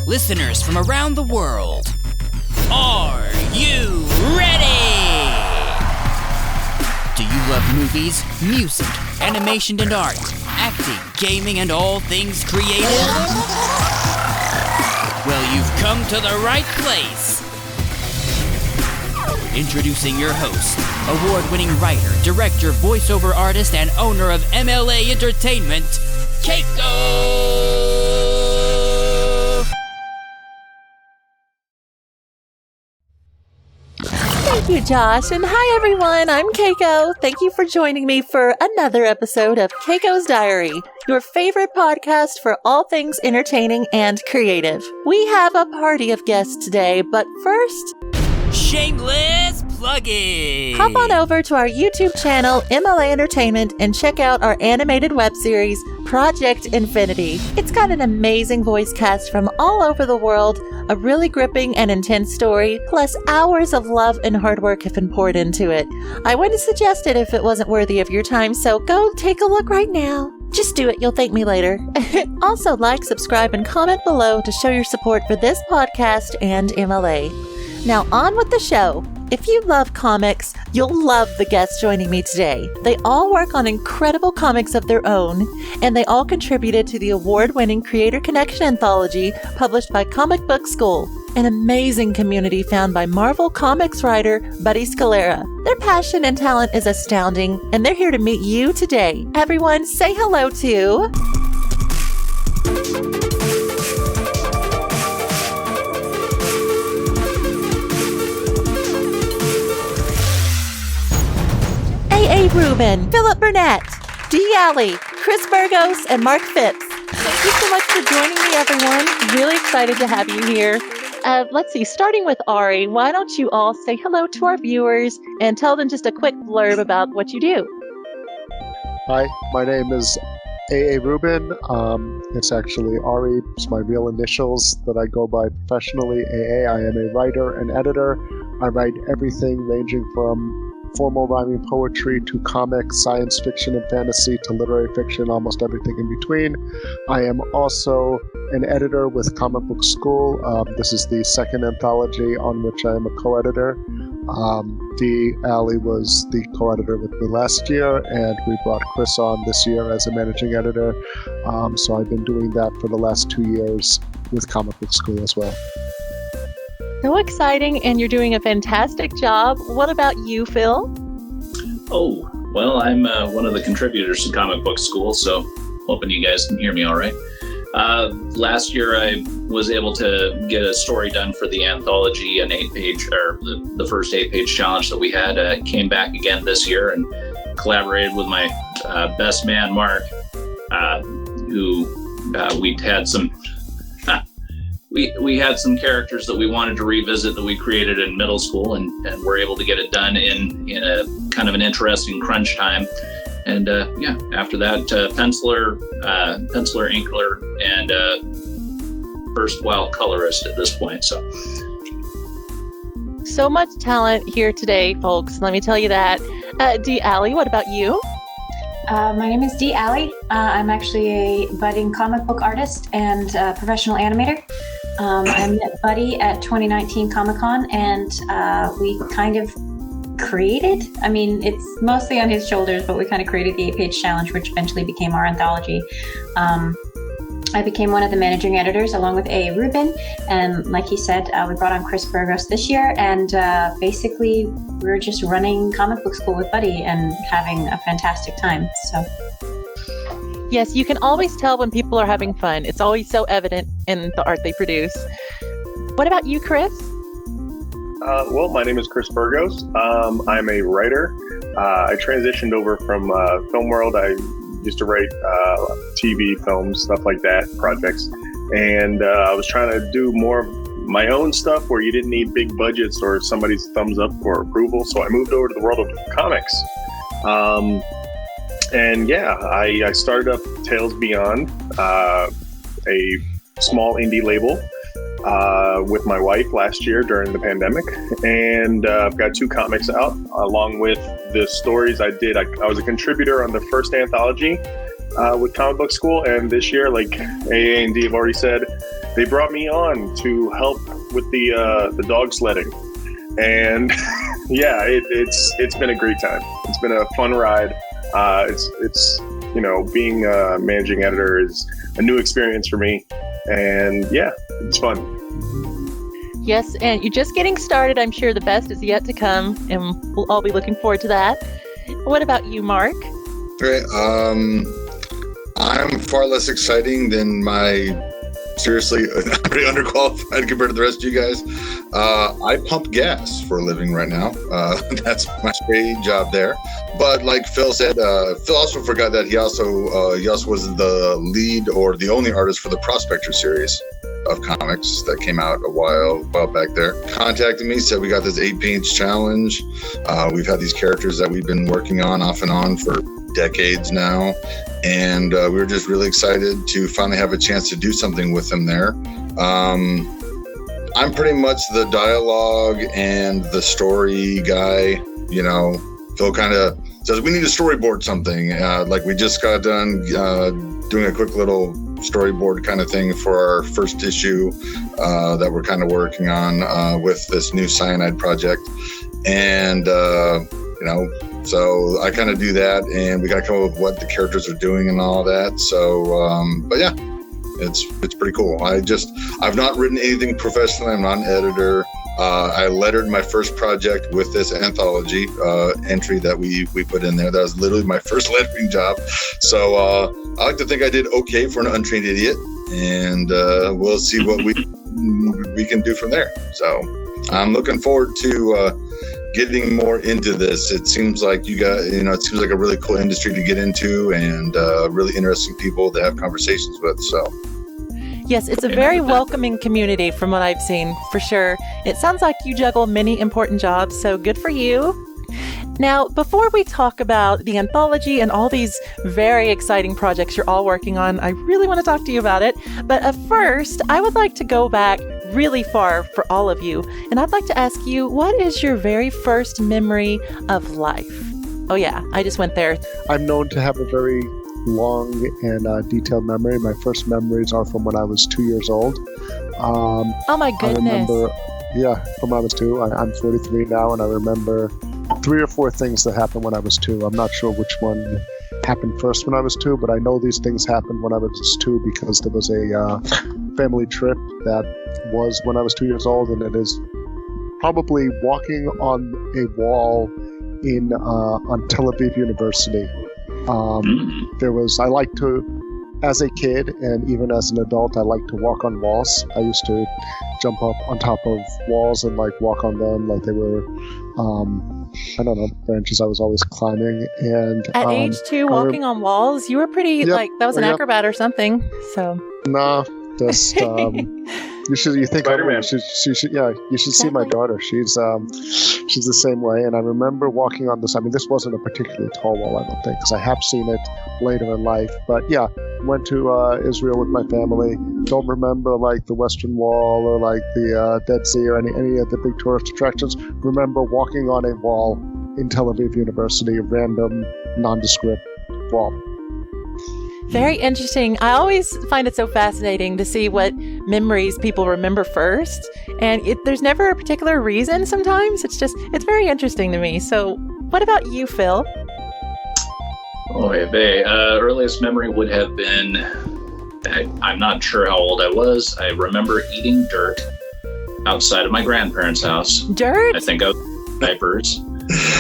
listeners from around the world. Are you ready? Do you love movies, music, animation and art, acting, gaming, and all things creative? Well, you've come to the right place. Introducing your host, award-winning writer, director, voiceover artist, and owner of MLA Entertainment, Keiko! Thank you, Josh, and hi everyone, I'm Keiko. Thank you for joining me for another episode of Keiko's Diary, your favorite podcast for all things entertaining and creative. We have a party of guests today, but first, shameless plugging! Hop on over to our YouTube channel, MLA Entertainment, and check out our animated web series, Project Infinity. It's got an amazing voice cast from all over the world, a really gripping and intense story, plus hours of love and hard work have been poured into it. I wouldn't suggest it if it wasn't worthy of your time, so go take a look right now. Just do it, you'll thank me later. Also, like, subscribe, and comment below to show your support for this podcast and MLA. Now on with the show. If you love comics, you'll love the guests joining me today. They all work on incredible comics of their own, and they all contributed to the award-winning Creator Connection anthology published by Comic Book School, an amazing community found by Marvel Comics writer Buddy Scalera. Their passion and talent is astounding, and they're here to meet you today. Everyone, say hello to... A. Rubin, Philip Burnett, Dee Alley, Chris Burgos, and Mark Phipps. Thank you so much for joining me, everyone. Really excited to have you here. Let's see, starting with Ari, why don't you all say hello to our viewers and tell them just a quick blurb about what you do. Hi, my name is A. Rubin. It's actually Ari. It's my real initials that I go by professionally, AA. I am a writer and editor. I write everything ranging from formal rhyming poetry to comics, science fiction and fantasy to literary fiction, almost everything in between. I am also an editor with Comic Book School. This is the second anthology on which I am a co-editor. Dee Alley was the co-editor with me last year, and we brought Chris on this year as a managing editor. So I've been doing that for the last 2 years with Comic Book School as well. So exciting, and you're doing a fantastic job. What about you, Phil? Oh, well, I'm one of the contributors to Comic Book School, so hoping you guys can hear me all right. Last year, I was able to get a story done for the anthology, an 8-page, or the first 8-page challenge that we had. Came back again this year and collaborated with my best man, Mark, who we'd had some... We had some characters that we wanted to revisit that we created in middle school, and we're able to get it done in a kind of an interesting crunch time. And after that, penciler, inkler, and first while colorist at this point. So much talent here today, folks. Let me tell you that. Dee Alley, what about you? My name is Dee Alley. I'm actually a budding comic book artist and professional animator. I met Buddy at 2019 Comic-Con, and we kind of created, it's mostly on his shoulders, but we kind of created the 8-page challenge, which eventually became our anthology. I became one of the managing editors along with A. Rubin, and like he said, we brought on Chris Burgos this year, and basically we were just running Comic Book School with Buddy and having a fantastic time. So. Yes, you can always tell when people are having fun. It's always so evident in the art they produce. What about you, Chris? Well, my name is Chris Burgos. I'm a writer. I transitioned over from film world. I used to write TV, films, stuff like that, projects. And I was trying to do more of my own stuff where you didn't need big budgets or somebody's thumbs up for approval. So I moved over to the world of comics. I started up Tales Beyond, a small indie label with my wife last year during the pandemic. And I've got 2 comics out along with the stories I did. I was a contributor on the first anthology with Comic Book School. And this year, like AA and D have already said, they brought me on to help with the dog sledding, and yeah, it's been a great time. It's been a fun ride. It's being a managing editor is a new experience for me, and yeah, it's fun. Yes, and you're just getting started. I'm sure the best is yet to come, and we'll all be looking forward to that. What about you, Mark? Okay, I'm far less exciting than seriously, I'm pretty underqualified compared to the rest of you guys. I pump gas for a living right now. That's my paid job there. But like Phil said, Phil also forgot that he also was the lead or the only artist for the Prospector series of comics that came out a while back there. Contacted me, said we got this 8-page challenge. We've had these characters that we've been working on off and on for decades now, and we were just really excited to finally have a chance to do something with them there. I'm pretty much the dialogue and the story guy. Phil kind of says we need to storyboard something. Like we just got done doing a quick little storyboard kind of thing for our first issue that we're kind of working on with this new Cyanide project, and so I kind of do that, and we got to come up with what the characters are doing and all that. So, but yeah, it's pretty cool. I've not written anything professionally. I'm not an editor. I lettered my first project with this anthology entry that we put in there. That was literally my first lettering job. So I like to think I did okay for an untrained idiot, and we'll see what we can do from there. So I'm looking forward to getting more into this. It seems like it seems like a really cool industry to get into, and really interesting people to have conversations with. So. Yes, it's a very welcoming community from what I've seen, for sure. It sounds like you juggle many important jobs, so good for you. Now, before we talk about the anthology and all these very exciting projects you're all working on, I really want to talk to you about it. But first, I would like to go back really far for all of you. And I'd like to ask you, what is your very first memory of life? Oh yeah, I just went there. I'm known to have a very long and detailed memory. My first memories are from when I was 2 years old. Oh my goodness. I remember, from when I was 2. I'm 43 now, and I remember 3 or 4 things that happened when I was 2. I'm not sure which one happened first when I was 2, but I know these things happened when I was 2 because there was a family trip that was when I was 2 years old, and it is probably walking on a wall on Tel Aviv University. I like to, as a kid and even as an adult, I like to walk on walls. I used to jump up on top of walls and walk on them like they were, branches I was always climbing. And at age 2, walking on walls, you were pretty, that was an acrobat or something, so. No, just, you should see my daughter. She's the same way. And I remember walking on this. I mean, this wasn't a particularly tall wall, I don't think, because I have seen it later in life. But yeah, went to Israel with my family. Don't remember the Western Wall or the Dead Sea or any of the big tourist attractions. Remember walking on a wall in Tel Aviv University, a random, nondescript wall. Very interesting. I always find it so fascinating to see what memories people remember first. And there's never a particular reason sometimes. It's very interesting to me. So what about you, Phil? Earliest memory would have been, I'm not sure how old I was. I remember eating dirt outside of my grandparents' house. Dirt? I think I was diapers.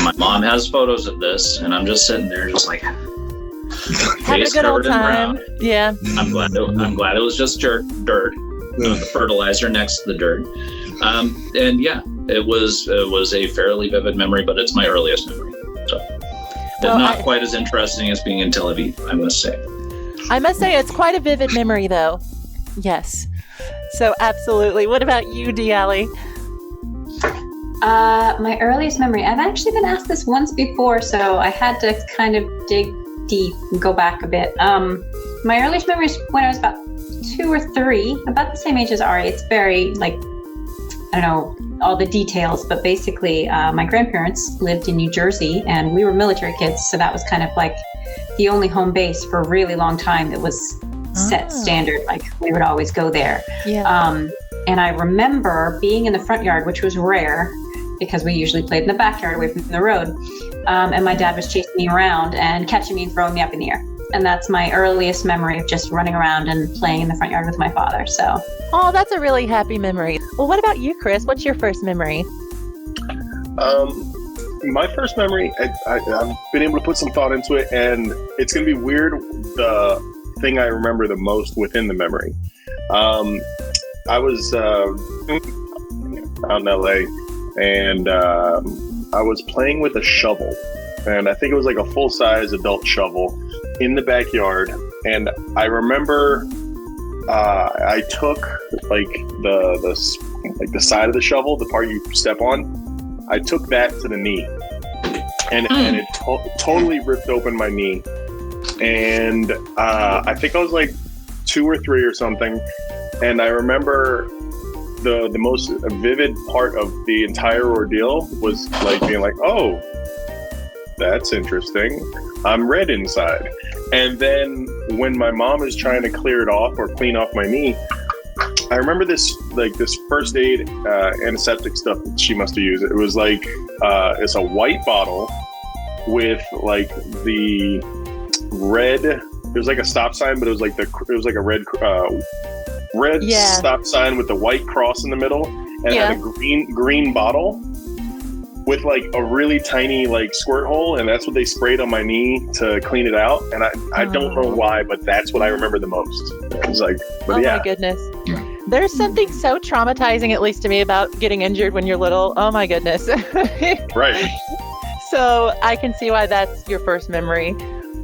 My mom has photos of this, and I'm just sitting there just having a good old time. Yeah. I'm glad it was just dirt, the fertilizer next to the dirt. And yeah, it was a fairly vivid memory, but it's my earliest memory. So not quite as interesting as being in Tel Aviv, I must say. I must say it's quite a vivid memory, though. Yes. So absolutely. What about you, Diali? My earliest memory, I've actually been asked this once before, so I had to kind of dig deep and go back a bit. My earliest memory is when I was about 2 or 3, about the same age as Ari. It's very I don't know all the details, but basically my grandparents lived in New Jersey and we were military kids, so that was kind of the only home base for a really long time. It was set standard. Like we would always go there. Yeah. And I remember being in the front yard, which was rare because we usually played in the backyard away from the road. And my dad was chasing me around and catching me and throwing me up in the air. And that's my earliest memory of just running around and playing in the front yard with my father. So, Oh, that's a really happy memory. Well, what about you, Chris? What's your first memory? My first memory, I've been able to put some thought into it, and it's going to be weird. The thing I remember the most within the memory. I was out in LA, and I was playing with a shovel, and I think it was like a full-size adult shovel in the backyard. And I remember I took like the side of the shovel, the part you step on. I took that to the knee, and it totally ripped open my knee. And I think I was like 2 or 3 or something. And I remember the most vivid part of the entire ordeal was like being like, oh, that's interesting. I'm red inside. And then when my mom is trying to clear it off or clean off my knee, I remember this first aid antiseptic stuff that she must have used. It was like it's a white bottle with like the red. It was like a stop sign, but it was like a red stop sign with the white cross in the middle, and it had a green bottle with like a really tiny like squirt hole, and that's what they sprayed on my knee to clean it out. And I don't know why, but that's what I remember the most. It was like, but my goodness. There's something so traumatizing, at least to me, about getting injured when you're little. Oh my goodness. Right. So I can see why that's your first memory.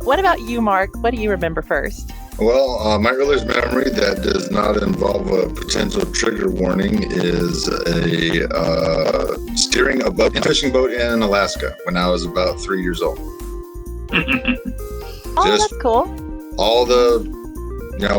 What about you, Mark? What do you remember first? Well, my earliest memory that does not involve a potential trigger warning is steering a fishing boat in Alaska when I was about 3 years old. That's cool. All the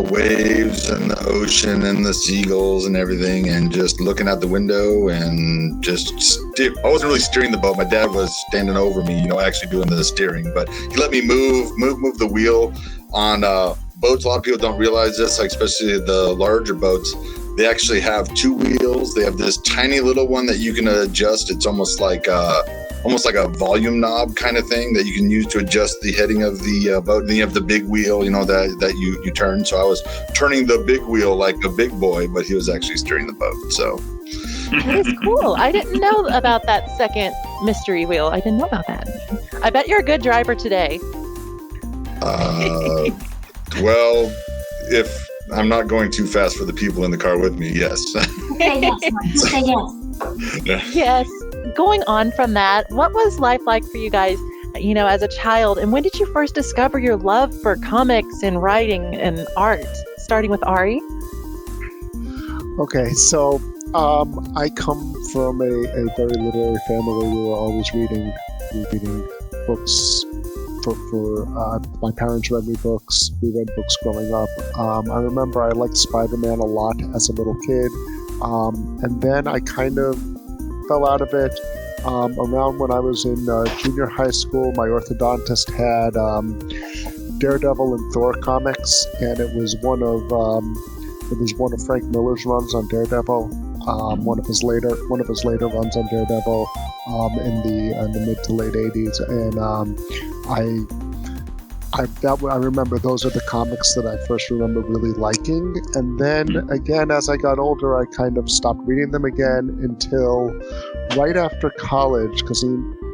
waves and the ocean and the seagulls and everything, and just looking out the window and just I wasn't really steering the boat. My dad was standing over me, actually doing the steering, but he let me move the wheel on boats. A lot of people don't realize this, like especially the larger boats. They actually have 2 wheels. They have this tiny little one that you can adjust. It's almost like a volume knob kind of thing that you can use to adjust the heading of the boat. And then you have the big wheel, that you turn. So I was turning the big wheel like a big boy, but he was actually steering the boat. So that is cool. I didn't know about that second mystery wheel. I didn't know about that. I bet you're a good driver today. Well, if I'm not going too fast for the people in the car with me, yes. Okay, yes. Okay, yes. Yes. Going on from that, what was life like for you guys, as a child? And when did you first discover your love for comics and writing and art? Starting with Ari. Okay, so I come from a very literary family. We were always reading books. My parents read me books. We read books growing up. I remember I liked Spider-Man a lot as a little kid, and then I kind of fell out of it. Around when I was in junior high school, my orthodontist had Daredevil and Thor comics, and it was one of Frank Miller's runs on Daredevil. One of his later runs on Daredevil in the mid to late 80s, and I remember those are the comics that I first remember really liking. And then again, as I got older, I kind of stopped reading them again until right after college, because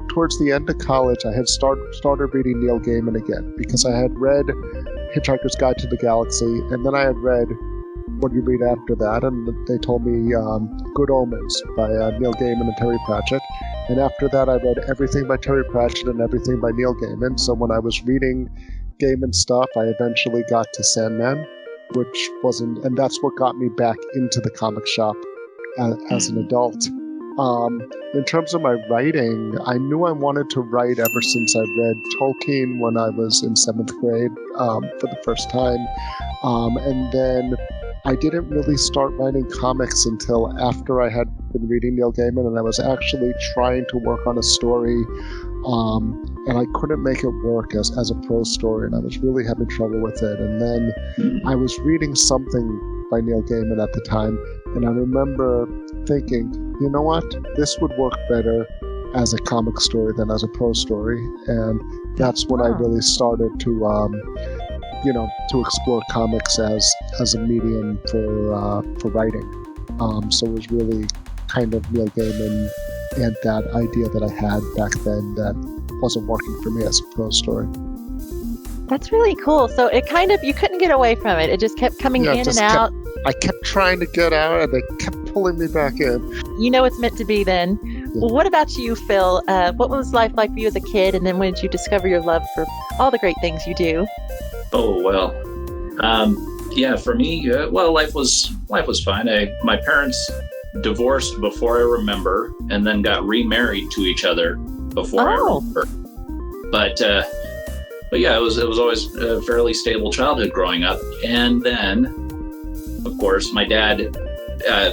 towards the end of college, I had started reading Neil Gaiman again, because I had read Hitchhiker's Guide to the Galaxy, and then I had read What Do You Read After That, and they told me Good Omens by Neil Gaiman and Terry Pratchett. And after that, I read everything by Terry Pratchett and everything by Neil Gaiman. So when I was reading Gaiman stuff, I eventually got to Sandman, and that's what got me back into the comic shop as an adult. In terms of my writing, I knew I wanted to write ever since I read Tolkien when I was in 7th grade for the first time. And then I didn't really start writing comics until after I had been reading Neil Gaiman, and I was actually trying to work on a story and I couldn't make it work as a prose story, and I was really having trouble with it. And then I was reading something by Neil Gaiman at the time, and I remember thinking, you know what, this would work better as a comic story than as a prose story. And that's when I really started to explore comics as a medium for writing. So it was really kind of Neil Gaiman and that idea that I had back then that wasn't working for me as a prose story. That's really cool. So it kind of, you couldn't get away from it. It just kept coming in and out. I kept trying to get out, and they kept pulling me back in. You know it's meant to be then. Yeah. Well, what about you, Phil? What was life like for you as a kid, and then when did you discover your love for all the great things you do? Oh, well. Yeah, for me, life was fine. My parents divorced before I remember, and then got remarried to each other before I remember. But yeah, it was always a fairly stable childhood growing up. And then, of course, my dad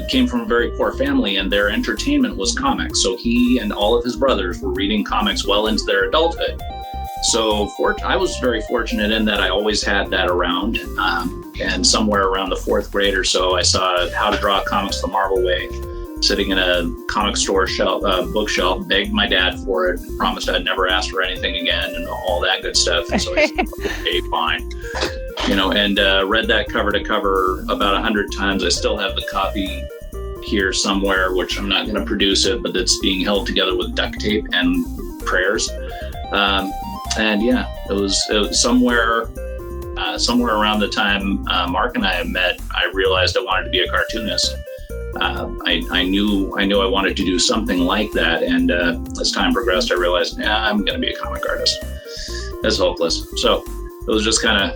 came from a very poor family, and their entertainment was comics. So he and all of his brothers were reading comics well into their adulthood. So I was very fortunate in that I always had that around. And somewhere around the 4th grade or so, I saw How to Draw Comics the Marvel Way, sitting in a comic store bookshelf, begged my dad for it, promised I'd never ask for anything again, and all that good stuff. And so I said, okay, fine. And read that cover to cover about 100 times. I still have the copy here somewhere, which I'm not going to produce it, but it's being held together with duct tape and prayers. And yeah, it was somewhere around the time Mark and I had met, I realized I wanted to be a cartoonist. I knew I wanted to do something like that, and as time progressed, I realized, I'm going to be a comic artist. That's hopeless. So it was just kind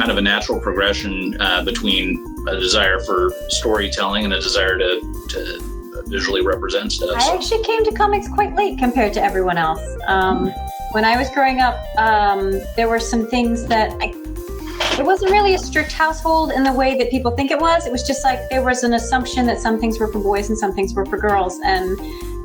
of a natural progression between a desire for storytelling and a desire to visually represent stuff. I actually came to comics quite late compared to everyone else. When I was growing up, there were some things that it wasn't really a strict household in the way that people think it was. It was just like there was an assumption that some things were for boys and some things were for girls. And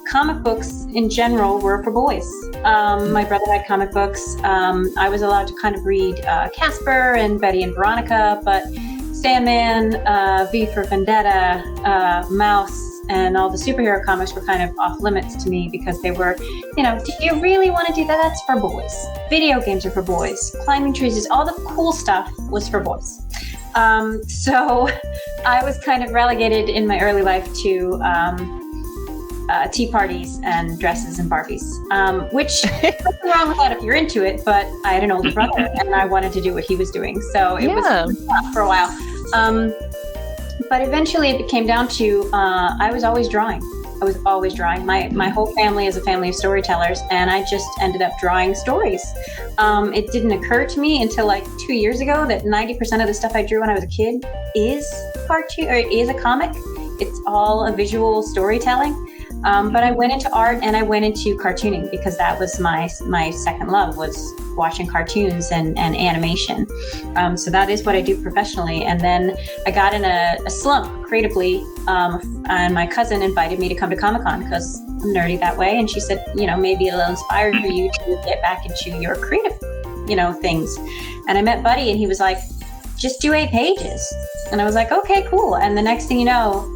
comic books in general were for boys. My brother had comic books. I was allowed to kind of read Casper and Betty and Veronica, but Sandman, V for Vendetta, Mouse, and all the superhero comics were kind of off limits to me because they were, do you really want to do that? That's for boys. Video games are for boys. Climbing trees, all the cool stuff was for boys. So I was kind of relegated in my early life to tea parties and dresses and Barbies, which nothing wrong with that if you're into it, but I had an older brother and I wanted to do what he was doing. So it was tough for a while. But eventually it came down to, I was always drawing. My whole family is a family of storytellers, and I just ended up drawing stories. It didn't occur to me until like 2 years ago that 90% of the stuff I drew when I was a kid is cartoon or is a comic. It's all a visual storytelling. But I went into art and I went into cartooning because that was my second love, was watching cartoons and animation. So that is what I do professionally. And then I got in a slump creatively, and my cousin invited me to come to Comic-Con because I'm nerdy that way. And she said, maybe it'll inspire you to get back into your creative, things. And I met Buddy and he was like, just do 8 pages. And I was like, okay, cool. And the next thing you know,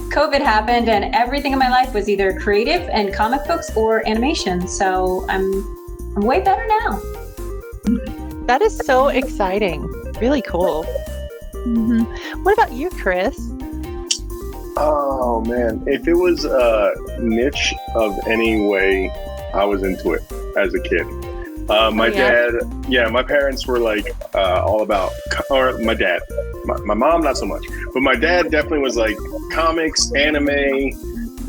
COVID happened and everything in my life was either creative and comic books or animation. So I'm way better now. That is so exciting. Really cool. Mm-hmm. What about you, Chris? Oh man, if it was a niche of any way, I was into it as a kid. My parents were like all about, or my dad, my mom not so much, but my dad definitely was like comics, anime,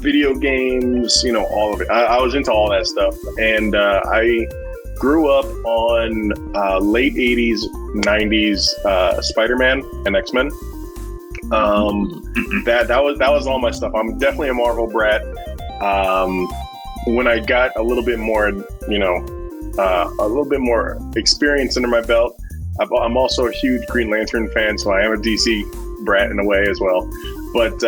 video games, all of it. I was into all that stuff, and I grew up on late 80s, 90s Spider-Man and X-Men. That was all my stuff. I'm definitely a Marvel brat. When I got a little bit more, a little bit more experience under my belt, I'm also a huge Green Lantern fan, so I am a DC brat in a way as well. But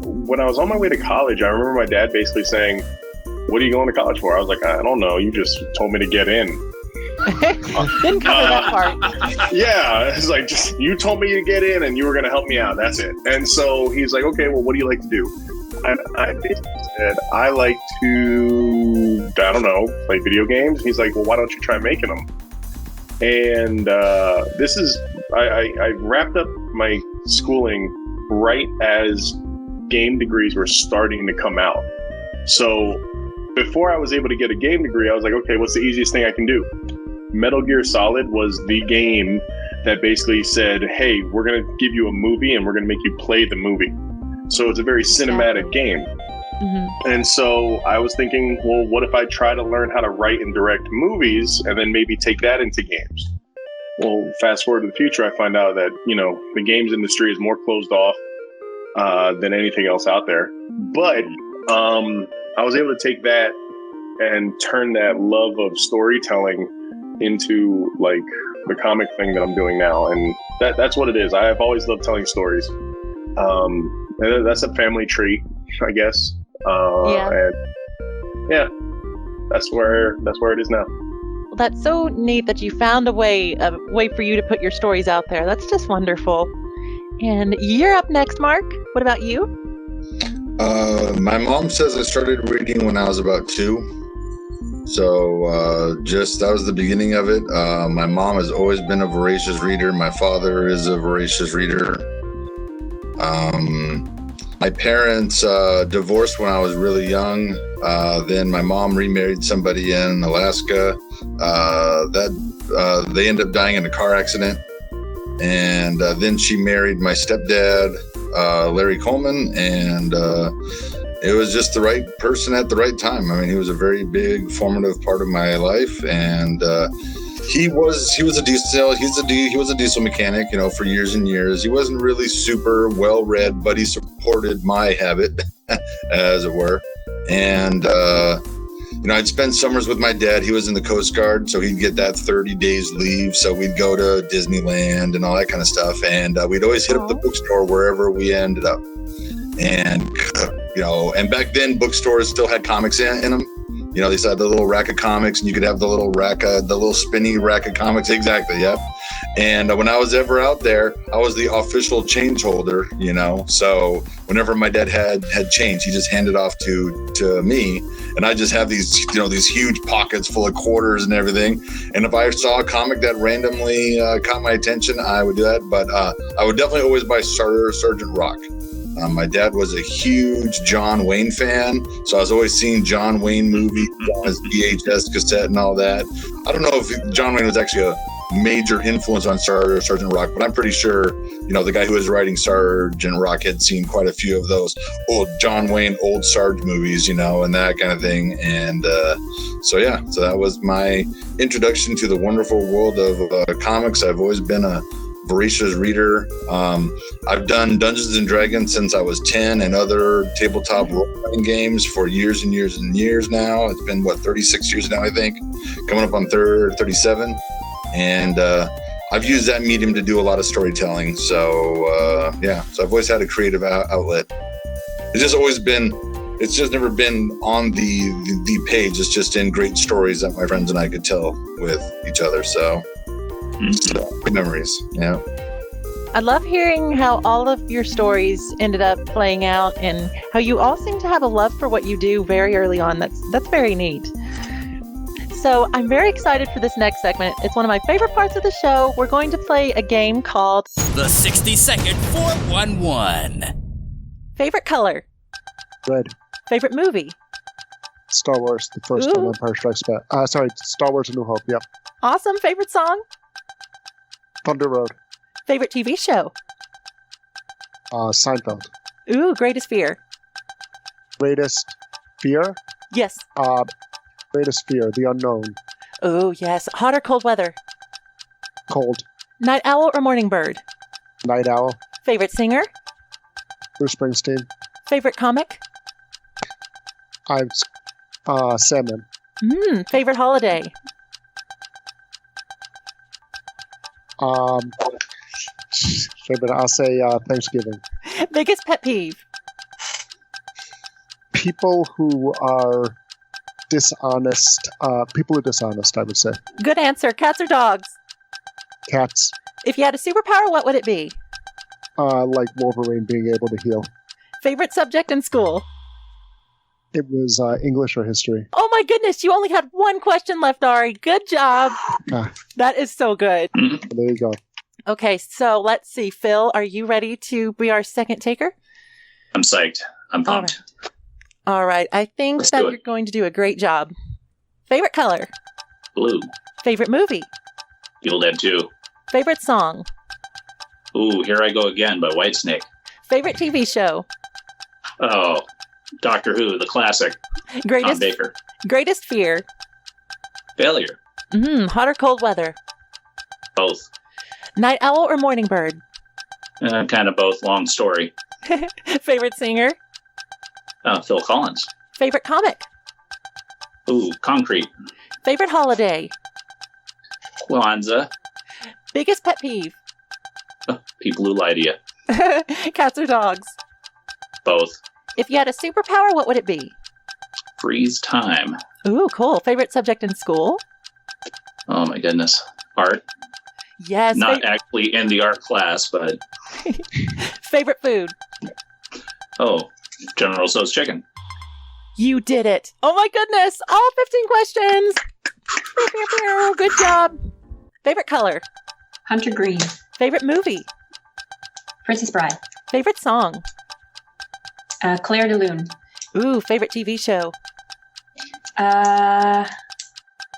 when I was on my way to college, I remember my dad basically saying, what are you going to college for? I was like, I don't know. You just told me to get in. Didn't cover that part. Yeah, it's like, just you told me to get in and you were going to help me out. That's it. And so he's like, okay, well, what do you like to do? And I basically said, I like to, I don't know, play video games. He's like, well, why don't you try making them? And this is, I wrapped up my schooling right as game degrees were starting to come out. So before I was able to get a game degree, I was like, okay, what's the easiest thing I can do? Metal Gear Solid was the game that basically said, hey, we're going to give you a movie and we're going to make you play the movie. So it's a very cinematic game. Mm-hmm. And so I was thinking, well, what if I try to learn how to write and direct movies and then maybe take that into games? Well, fast forward to the future, I find out that, you know, the games industry is more closed off than anything else out there. But I was able to take that and turn that love of storytelling into like the comic thing that I'm doing now. And that's what it is. I have always loved telling stories. And that's a family trait, I guess. And yeah, that's where it is now. Well, that's so neat that you found a way for you to put your stories out there. That's just wonderful. And you're up next, Mark. What about you? My mom says I started reading when I was about 2. So that was the beginning of it. My mom has always been a voracious reader. My father is a voracious reader. My parents divorced when I was really young. Then my mom remarried somebody in Alaska. They ended up dying in a car accident. And then she married my stepdad, Larry Coleman, and it was just the right person at the right time. I mean, he was a very big formative part of my life, and he was a diesel mechanic, you know, for years and years. He wasn't really super well read, but he supported my habit, as it were. And you know, I'd spend summers with my dad. He was in the Coast Guard, so he'd get that 30 days leave. So we'd go to Disneyland and all that kind of stuff. And we'd always hit up the bookstore wherever we ended up. And, you know, and back then bookstores still had comics in them. You know, they still had the little rack of comics, and you could have the little spinny rack of comics. Exactly. Yep. And when I was ever out there, I was the official change holder, you know. So whenever my dad had change, he just handed off to me. And I just have these, you know, these huge pockets full of quarters and everything. And if I saw a comic that randomly caught my attention, I would do that. But I would definitely always buy Sergeant Rock. My dad was a huge John Wayne fan, so I was always seeing John Wayne movies on his VHS cassette and all that. I don't know if John Wayne was actually a major influence on Sergeant Rock, but I'm pretty sure, you know, the guy who was writing Sergeant Rock had seen quite a few of those old John Wayne, old Sarge movies, you know, and that kind of thing. And so that was my introduction to the wonderful world of comics. I've always been a voracious reader. I've done Dungeons and Dragons since I was 10 and other tabletop role-playing games for years and years and years now. It's been 36 years now, I think, coming up on 37. And I've used that medium to do a lot of storytelling. So so I've always had a creative outlet. It's just never been on the page. It's just in great stories that my friends and I could tell with each other. So good memories. Yeah. I love hearing how all of your stories ended up playing out and how you all seem to have a love for what you do very early on. That's very neat. So I'm very excited for this next segment. It's one of my favorite parts of the show. We're going to play a game called The 60-Second 411. Favorite Color. Red. Favorite Movie. Star Wars, the first one, Empire Strikes Back. Star Wars: A New Hope. Yep. Awesome. Favorite song. Thunder Road. Favorite TV show. Seinfeld. Ooh, Greatest Fear. Greatest Fear. Yes. Greatest Fear, The Unknown. Oh, yes. Hot or cold weather. Cold. Night owl or morning bird. Night owl. Favorite singer. Bruce Springsteen. Favorite comic. Sandman. Favorite holiday. I'll say Thanksgiving. Biggest pet peeve. People who are dishonest. People are dishonest, I would say. Good answer. Cats or dogs? Cats, If you had a superpower, what would it be? like Wolverine being able to heal. Favorite subject in school? It was English or history. Oh my goodness, you only had one question left, Ari. Good job. Ah. That is so good. There you go. Okay, so let's see. Phil, are you ready to be our second taker? I'm psyched. I'm pumped. All right. I think Let's that do it. you're going to do a great job. Favorite color? Blue. Favorite movie? Evil Dead 2. Favorite song? Ooh, Here I Go Again by Whitesnake. Favorite TV show? Oh, Doctor Who, the classic. Tom Greatest Baker. greatest fear? Failure. Hot or cold weather? Both. Night owl or morning bird? Kind of both. Long story. Favorite singer? Phil Collins. Favorite comic? Ooh, Concrete. Favorite holiday? Kwanzaa. Biggest pet peeve? People who lie to you. Cats or dogs? Both. If you had a superpower, what would it be? Freeze time. Ooh, cool. Favorite subject in school? Oh my goodness. Art. Yes. Not actually in the art class, but Favorite food? oh, General Tso's chicken. You did it. Oh my goodness. All 15 questions. Good job. Favorite color? Hunter Green. Favorite movie? Princess Bride. Favorite song? Claire de Lune. Ooh, favorite TV show?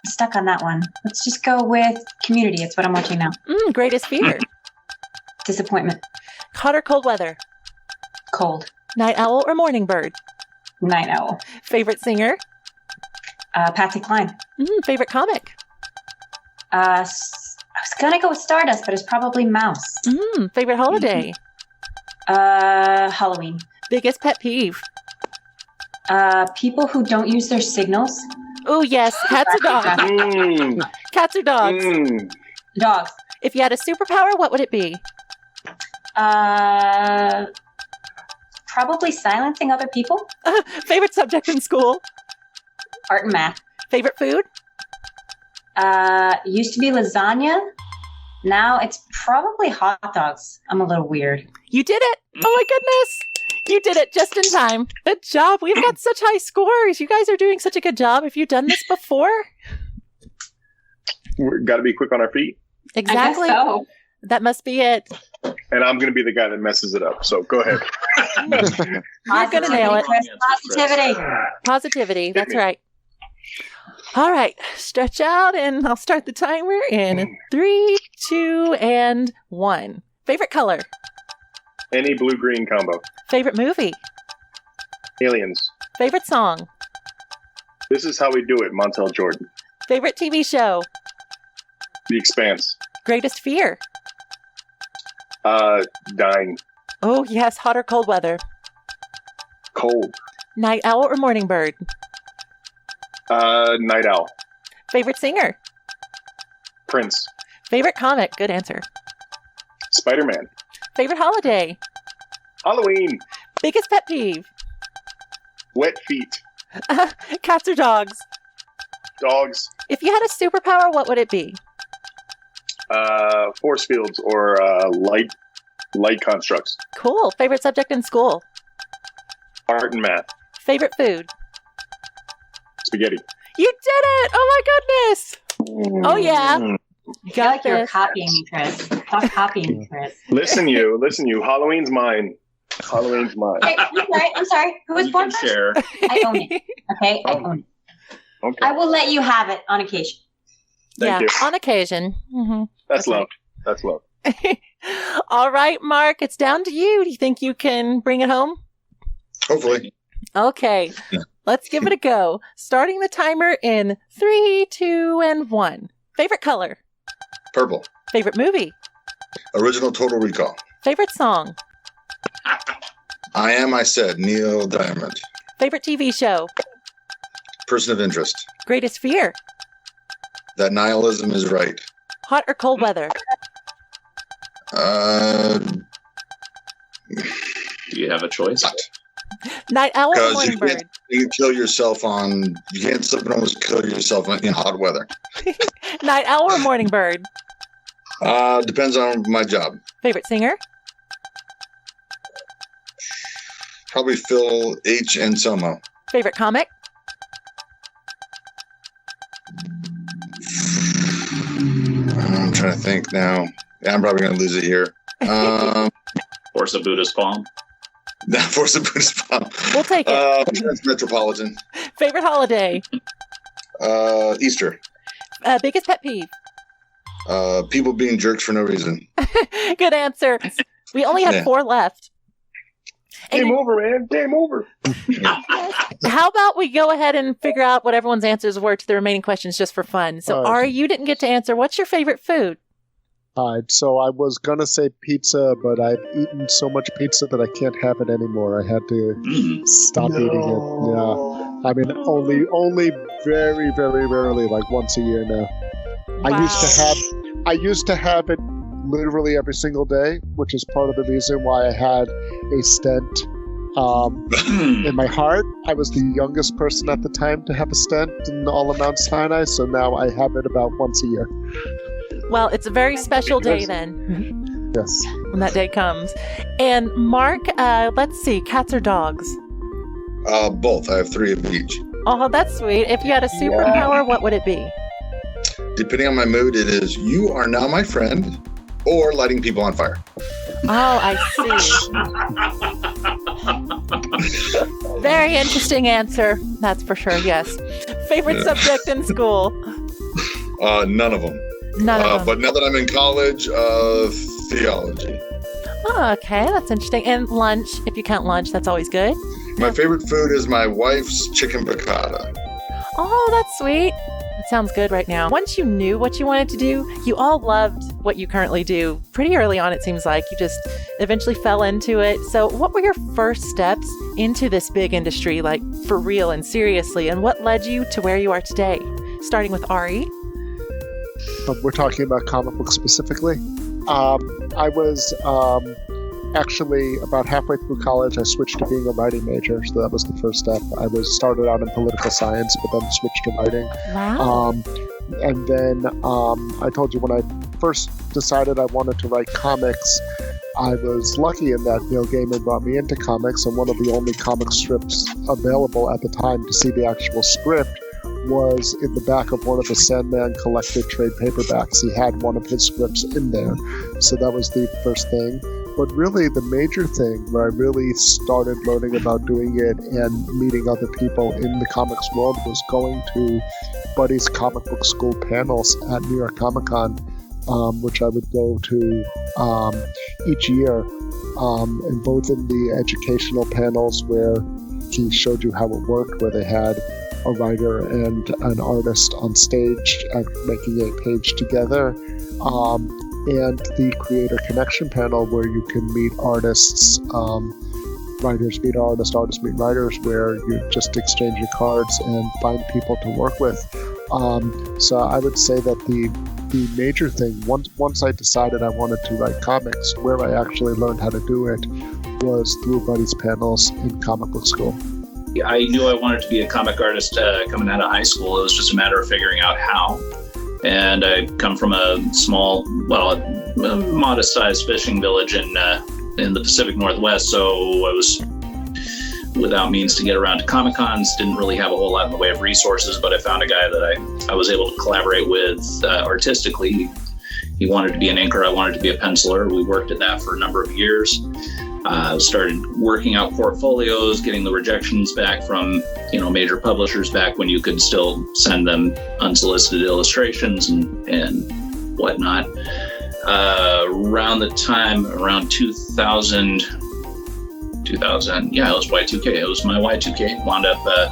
Stuck on that one. Let's just go with Community. It's what I'm watching now. Greatest fear? Disappointment. Hot or cold weather? Cold. Night owl or morning bird? Night Owl. Favorite singer? Patsy Cline. Favorite comic? I was gonna go with Stardust, but it's probably Mouse. Favorite holiday? Halloween. Biggest pet peeve? People who don't use their signals. Oh yes, cats or dogs? Cats or dogs? Dogs. If you had a superpower, what would it be? Probably silencing other people. Favorite subject in school? Art and math. Favorite food? Used to be lasagna. Now it's probably hot dogs. I'm a little weird. You did it! Oh my goodness! You did it just in time. Good job. We've got such high scores. You guys are doing such a good job. Have you done this before? We've got to be quick on our feet. Exactly. I guess so. That must be it. And I'm going to be the guy that messes it up. So go ahead. You're going to nail it. Positivity. Positivity. That's right. All right. Stretch out and I'll start the timer in 3, 2, and 1. Favorite color? Any blue-green combo. Favorite movie? Aliens. Favorite song? This Is How We Do It, Montel Jordan. Favorite TV show? The Expanse. Greatest fear? Dying. Oh, yes. Hot or cold weather? Cold. Night owl or morning bird? Night Owl. Favorite singer? Prince. Favorite comic? Good answer. Spider-Man. Favorite holiday? Halloween. Biggest pet peeve? Wet feet. Cats or dogs? Dogs. If you had a superpower, what would it be? Force fields or light constructs. Cool. Favorite subject in school? Art and math. Favorite food? Spaghetti. You did it! Oh my goodness! Oh yeah. I feel Got like you're this. copying me, Chris. Stop copying me, Chris. Listen, you. Halloween's mine. Halloween's mine. Okay, I'm sorry. Who was You born can first? share. I own it. Okay, I own it. Okay. I will let you have it on occasion. Thank you. On occasion. That's Okay. love. That's love. All right, Mark, it's down to you. Do you think you can bring it home? Hopefully. Okay, let's give it a go. Starting the timer in 3, 2, and 1. Favorite color? Purple. Favorite movie? Original Total Recall. Favorite song? I Am, I Said, Neil Diamond. Favorite TV show? Person of Interest. Greatest fear? That nihilism is right. Hot or cold weather? Uh, Do you have a choice? hot. Night owl or Because morning bird? you can kill yourself you can't slip and almost kill yourself in hot weather. Night owl or morning bird? Depends on my job. Favorite singer? Probably Phil H. Anselmo. Favorite comic? I'm trying to think now. Yeah, I'm probably going to lose it here. Force of Buddhist Palm. Force of Buddhist Palm. We'll take it. Metropolitan. Favorite holiday? Easter. Biggest pet peeve? People being jerks for no reason. Good answer. We only have 4 left. Game over, man. Game over. How about we go ahead and figure out what everyone's answers were to the remaining questions just for fun. So, Ari, you didn't get to answer. What's your favorite food? So I was going to say pizza, but I've eaten so much pizza that I can't have it anymore. I had to stop eating it. Yeah. I mean, only very, very rarely, like once a year now. Wow. I used to have it literally every single day, which is part of the reason why I had a stent in my heart. I was the youngest person at the time to have a stent in all of Mount Sinai, so now I have it about once a year. Well, it's a very special day then. Yes. When that day comes. And Mark, let's see, cats or dogs? Both. I have 3 of each. Oh, that's sweet. If you had a superpower, what would it be? Depending on my mood, it is you are now my friend or lighting people on fire. Oh, I see. Very interesting answer. That's for sure, yes. Favorite subject in school? None of them. None of them. But now that I'm in college, theology. Oh, okay, that's interesting. And lunch, if you count lunch, that's always good. My favorite food is my wife's chicken piccata. Oh, that's sweet. That sounds good right now. Once you knew what you wanted to do, you all loved what you currently do. Pretty early on, it seems like. You just eventually fell into it. So what were your first steps into this big industry, like for real and seriously? And what led you to where you are today? Starting with Ari. We're talking about comic books specifically. I was actually about halfway through college. I switched to being a writing major, so that was the first step. I started out in political science, but then switched to writing. Wow. And then I told you when I first decided I wanted to write comics, I was lucky in that Neil Gaiman brought me into comics, and one of the only comic strips available at the time to see the actual script was in the back of one of the Sandman collected trade paperbacks. He had one of his scripts in there. So that was the first thing. But really the major thing where I really started learning about doing it and meeting other people in the comics world was going to Buddy's comic book school panels at New York Comic Con, which I would go to each year, and both in the educational panels where he showed you how it worked, where they had a writer and an artist on stage making a page together, and the Creator Connection panel where you can meet artists, writers meet artists, artists meet writers, where you just exchange your cards and find people to work with. So I would say that the major thing, once I decided I wanted to write comics, where I actually learned how to do it was through Buddy's panels in comic book school. I knew I wanted to be a comic artist coming out of high school. It was just a matter of figuring out how. And I come from a small, a modest-sized fishing village in the Pacific Northwest, so I was without means to get around to Comic Cons, didn't really have a whole lot in the way of resources, but I found a guy that I was able to collaborate with artistically. He wanted to be an inker, I wanted to be a penciler. We worked at that for a number of years. Started working out portfolios, getting the rejections back from major publishers back when you could still send them unsolicited illustrations and whatnot. Around 2000, yeah, it was Y2K. It was my Y2K. Wound up, I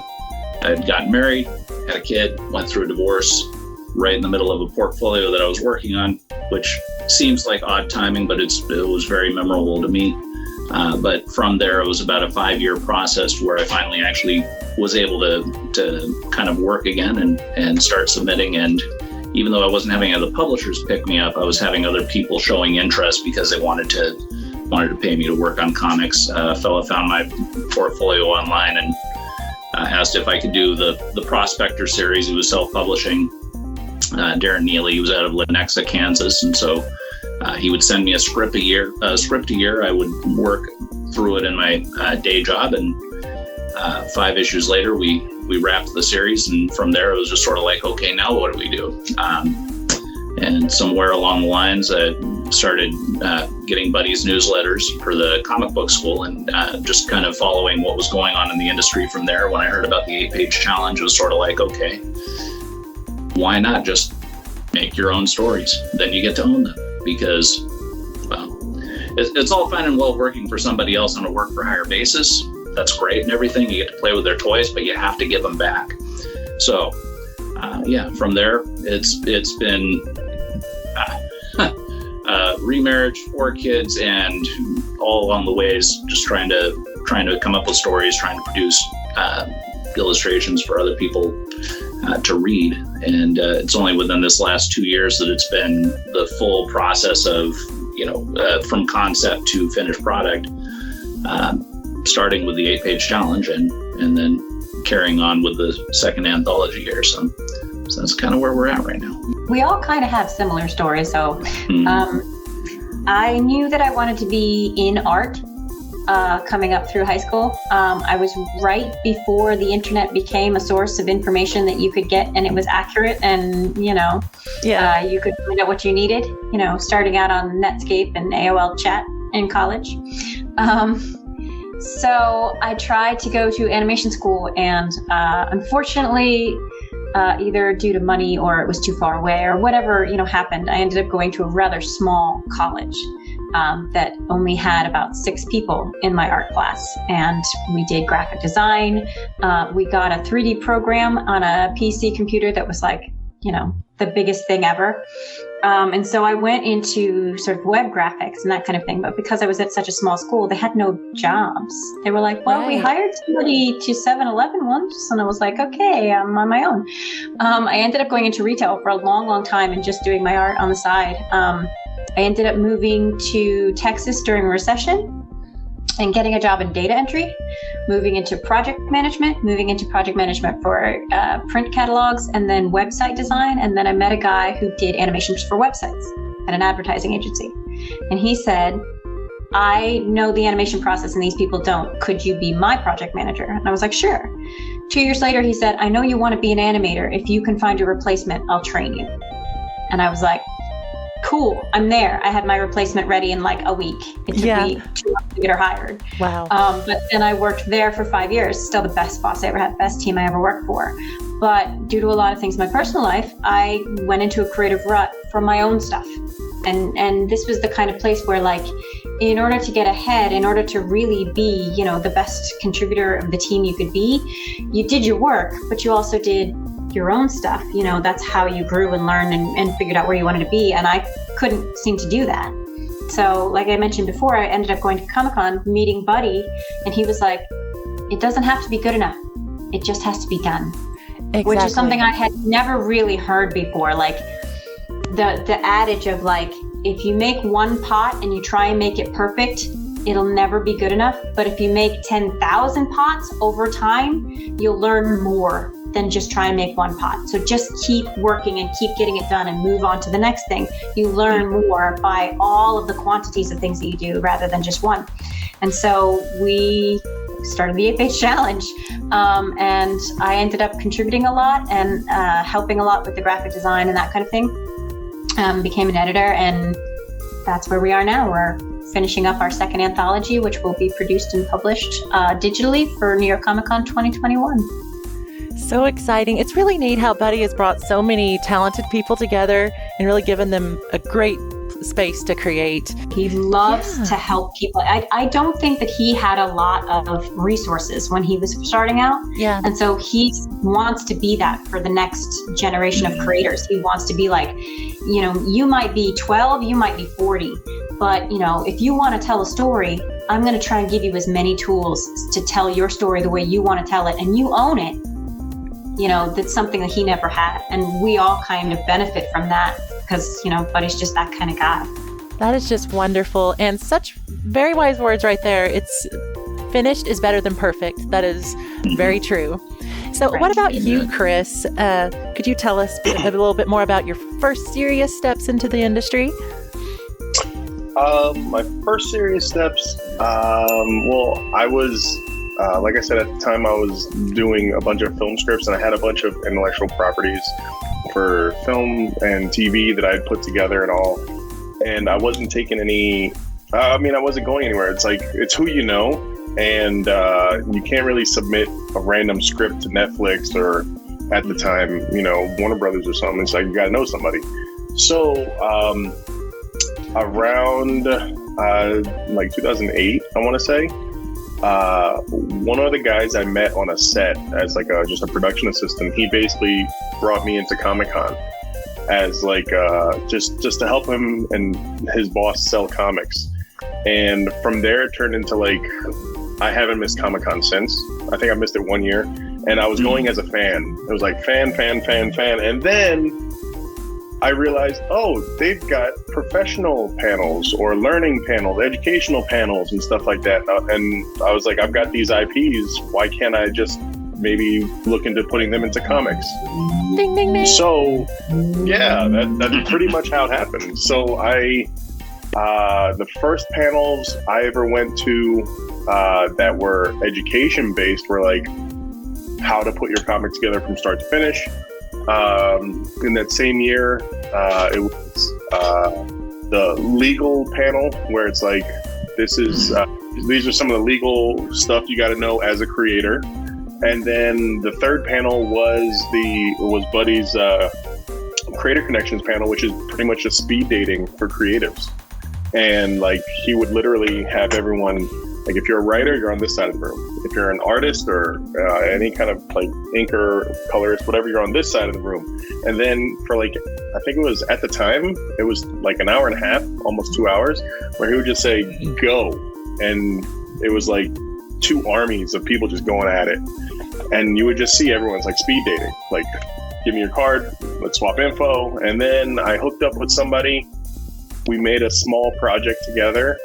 had gotten married, had a kid, went through a divorce right in the middle of a portfolio that I was working on, which seems like odd timing, but it was very memorable to me. But from there, it was about a 5-year process where I finally actually was able to kind of work again and start submitting. And even though I wasn't having other publishers pick me up, I was having other people showing interest because they wanted to wanted to pay me to work on comics. A fellow found my portfolio online and asked if I could do the Prospector series. He was self-publishing. Darren Neely, he was out of Lenexa, Kansas, and so he would send me a script a year. I would work through it in my day job, and 5 issues later, we wrapped the series, and from there it was just sort of like, okay, now what do we do? And somewhere along the lines, I started getting buddies' newsletters for the comic book school, and just kind of following what was going on in the industry from there. When I heard about the 8-page challenge, it was sort of like, okay, why not just make your own stories? Then you get to own them, because, well, it's all fine and well working for somebody else on a work for hire basis. That's great and everything. You get to play with their toys, but you have to give them back. So, from there, it's been remarriage, 4 kids, and all along the ways, just trying to come up with stories, trying to produce illustrations for other people to read. And it's only within this last 2 years that it's been the full process of, from concept to finished product, starting with the 8-page challenge and then carrying on with the second anthology here. So that's kind of where we're at right now. We all kind of have similar stories. So I knew that I wanted to be in art coming up through high school. I was right before the internet became a source of information that you could get, and it was accurate, and you could find out what you needed, starting out on Netscape and AOL chat in college. So I tried to go to animation school, and unfortunately, either due to money or it was too far away or whatever, happened, I ended up going to a rather small college that only had about 6 people in my art class. And we did graphic design. We got a 3D program on a PC computer that was like, the biggest thing ever. And so I went into sort of web graphics and that kind of thing. But because I was at such a small school, they had no jobs. They were like, well, we hired somebody to 7-Eleven once. And I was like, okay, I'm on my own. I ended up going into retail for a long, long time and just doing my art on the side. I ended up moving to Texas during a recession and getting a job in data entry, moving into project management for print catalogs, and then website design. And then I met a guy who did animations for websites at an advertising agency. And he said, I know the animation process and these people don't. Could you be my project manager? And I was like, sure. 2 years later, he said, I know you want to be an animator. If you can find a replacement, I'll train you. And I was like, cool, I'm there. I had my replacement ready in like a week. It took me 2 months to get her hired. Wow. But then I worked there for 5 years. Still the best boss I ever had, best team I ever worked for. But due to a lot of things in my personal life, I went into a creative rut for my own stuff. And this was the kind of place where, like, in order to get ahead, in order to really be, the best contributor of the team you could be, you did your work, but you also did your own stuff. That's how you grew and learned and figured out where you wanted to be. And I couldn't seem to do that. So like I mentioned before, I ended up going to Comic-Con, meeting Buddy, and he was like, it doesn't have to be good enough. It just has to be done. Exactly. Which is something I had never really heard before. Like the adage of like, if you make one pot and you try and make it perfect, it'll never be good enough. But if you make 10,000 pots over time, you'll learn more than just try and make one pot. So just keep working and keep getting it done and move on to the next thing. You learn more by all of the quantities of things that you do rather than just one. And so we started the 8-page challenge. And I ended up contributing a lot and helping a lot with the graphic design and that kind of thing. Became an editor, and that's where we are now. We're finishing up our second anthology, which will be produced and published digitally for New York Comic Con 2021. So exciting. It's really neat how Buddy has brought so many talented people together and really given them a great space to create. He loves to help people. I don't think that he had a lot of resources when he was starting out. Yeah. And so he wants to be that for the next generation of creators. He wants to be like, you might be 12, you might be 40, but if you want to tell a story, I'm going to try and give you as many tools to tell your story the way you want to tell it, and you own it. That's something that he never had. And we all kind of benefit from that because, Buddy's just that kind of guy. That is just wonderful and such very wise words right there. It's finished is better than perfect. That is very true. So what about you, Chris? Could you tell us a little bit more about your first serious steps into the industry? My first serious steps, well, I was, like I said, at the time I was doing a bunch of film scripts, and I had a bunch of intellectual properties for film and TV that I had put together and all. And I wasn't taking any, I wasn't going anywhere. It's like, it's who you know, and you can't really submit a random script to Netflix or, at the time, Warner Brothers or something. It's like, you got to know somebody. So, around like 2008, I want to say, one of the guys I met on a set as like just a production assistant, he basically brought me into Comic-Con as like just to help him and his boss sell comics. And from there it turned into like, I haven't missed Comic-Con since. I think I missed it 1 year, and I was going as a fan. It was like fan. And then I realized, oh, they've got professional panels or learning panels, educational panels and stuff like that. And I was like, I've got these IPs. Why can't I just maybe look into putting them into comics? Ding, ding, ding. So, yeah, that's pretty much how it happened. So the first panels I ever went to that were education based were like how to put your comic together from start to finish. In that same year, it was the legal panel where it's like, these are some of the legal stuff you got to know as a creator. And then the third panel was Buddy's Creator Connections panel, which is pretty much just speed dating for creatives. And like, he would literally have everyone, like, if you're a writer, you're on this side of the room. If you're an artist or any kind of like inker, colorist, whatever, you're on this side of the room. And then for like, I think it was at the time, it was like an hour and a half, almost 2 hours, where he would just say, go. And it was like two armies of people just going at it. And you would just see everyone's like speed dating, like, give me your card, let's swap info. And then I hooked up with somebody. We made a small project together.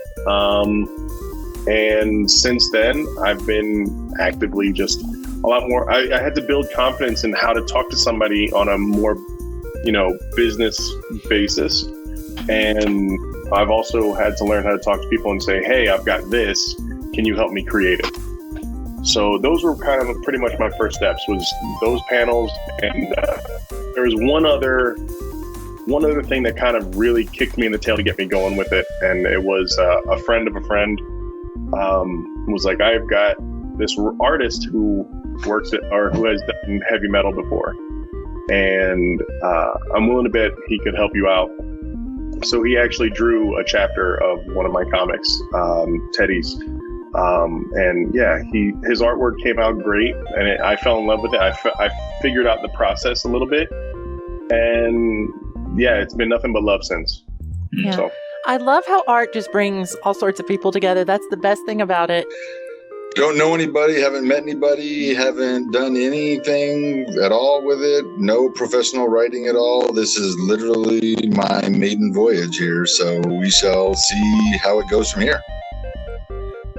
And since then, I've been actively just a lot more. I had to build confidence in how to talk to somebody on a more, business basis. And I've also had to learn how to talk to people and say, hey, I've got this. Can you help me create it? So those were kind of pretty much my first steps, was those panels. And there was one other thing that kind of really kicked me in the tail to get me going with it. And it was a friend of a friend was like, I've got this artist who works at, or who has done heavy metal before, and I'm willing to bet he could help you out. So he actually drew a chapter of one of my comics, Teddy's, and yeah, his artwork came out great, and I fell in love with it. I figured out the process a little bit, and yeah, it's been nothing but love since. Yeah. So. I love how art just brings all sorts of people together. That's the best thing about it. Don't know anybody, haven't met anybody, haven't done anything at all with it. No professional writing at all. This is literally my maiden voyage here. So we shall see how it goes from here.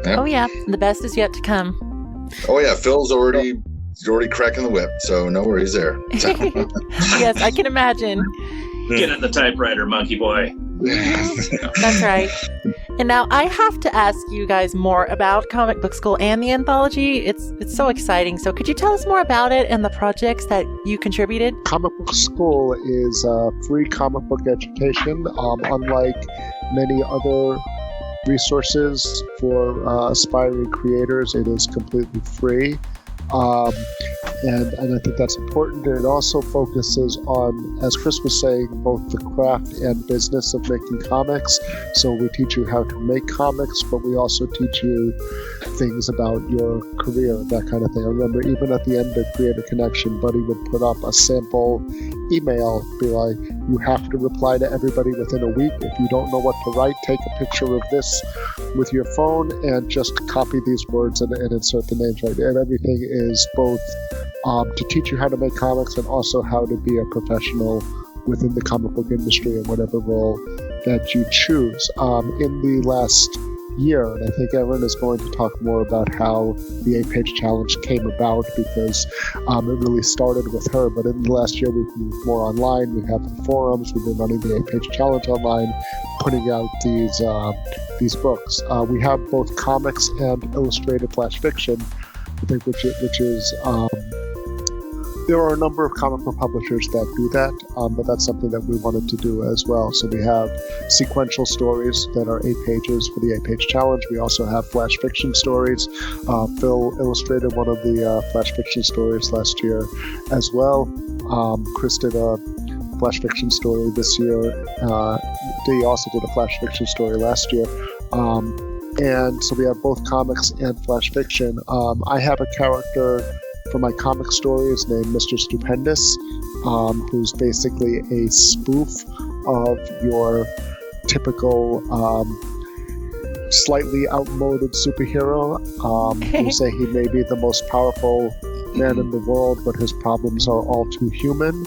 Yeah. Oh, yeah. The best is yet to come. Oh, yeah. Phil's already cracking the whip. So no worries there. Yes, I can imagine. Get in the typewriter, monkey boy. That's right. And now I have to ask you guys more about Comic Book School and the anthology. It's so exciting. So could you tell us more about it and the projects that you contributed? Comic Book School is a free comic book education. Unlike many other resources for aspiring creators, it is completely free. And I think that's important. It also focuses on, as Chris was saying, both the craft and business of making comics. So we teach you how to make comics, but we also teach you things about your career, that kind of thing. I remember even at the end of Creator Connection, Buddy would put up a sample email, be like, you have to reply to everybody within a week. If you don't know what to write, take a picture of this with your phone and just copy these words and insert the names right. And everything is both to teach you how to make comics and also how to be a professional within the comic book industry in whatever role that you choose. In the last year. And I think Erin is going to talk more about how the 8-page challenge came about, because it really started with her. But in the last year, we've moved more online. We have the forums. We've been running the 8-page challenge online, putting out these books. We have both comics and illustrated flash fiction, I think, which is there are a number of comic book publishers that do that, but that's something that we wanted to do as well. So we have sequential stories that are 8 pages for the 8-page challenge. We also have flash fiction stories. Phil illustrated one of the flash fiction stories last year as well. Chris did a flash fiction story this year. Dee also did a flash fiction story last year. And so we have both comics and flash fiction. I have a character for my comic stories named Mr. Stupendous, who's basically a spoof of your typical slightly outmoded superhero. Who say he may be the most powerful man in the world, but his problems are all too human.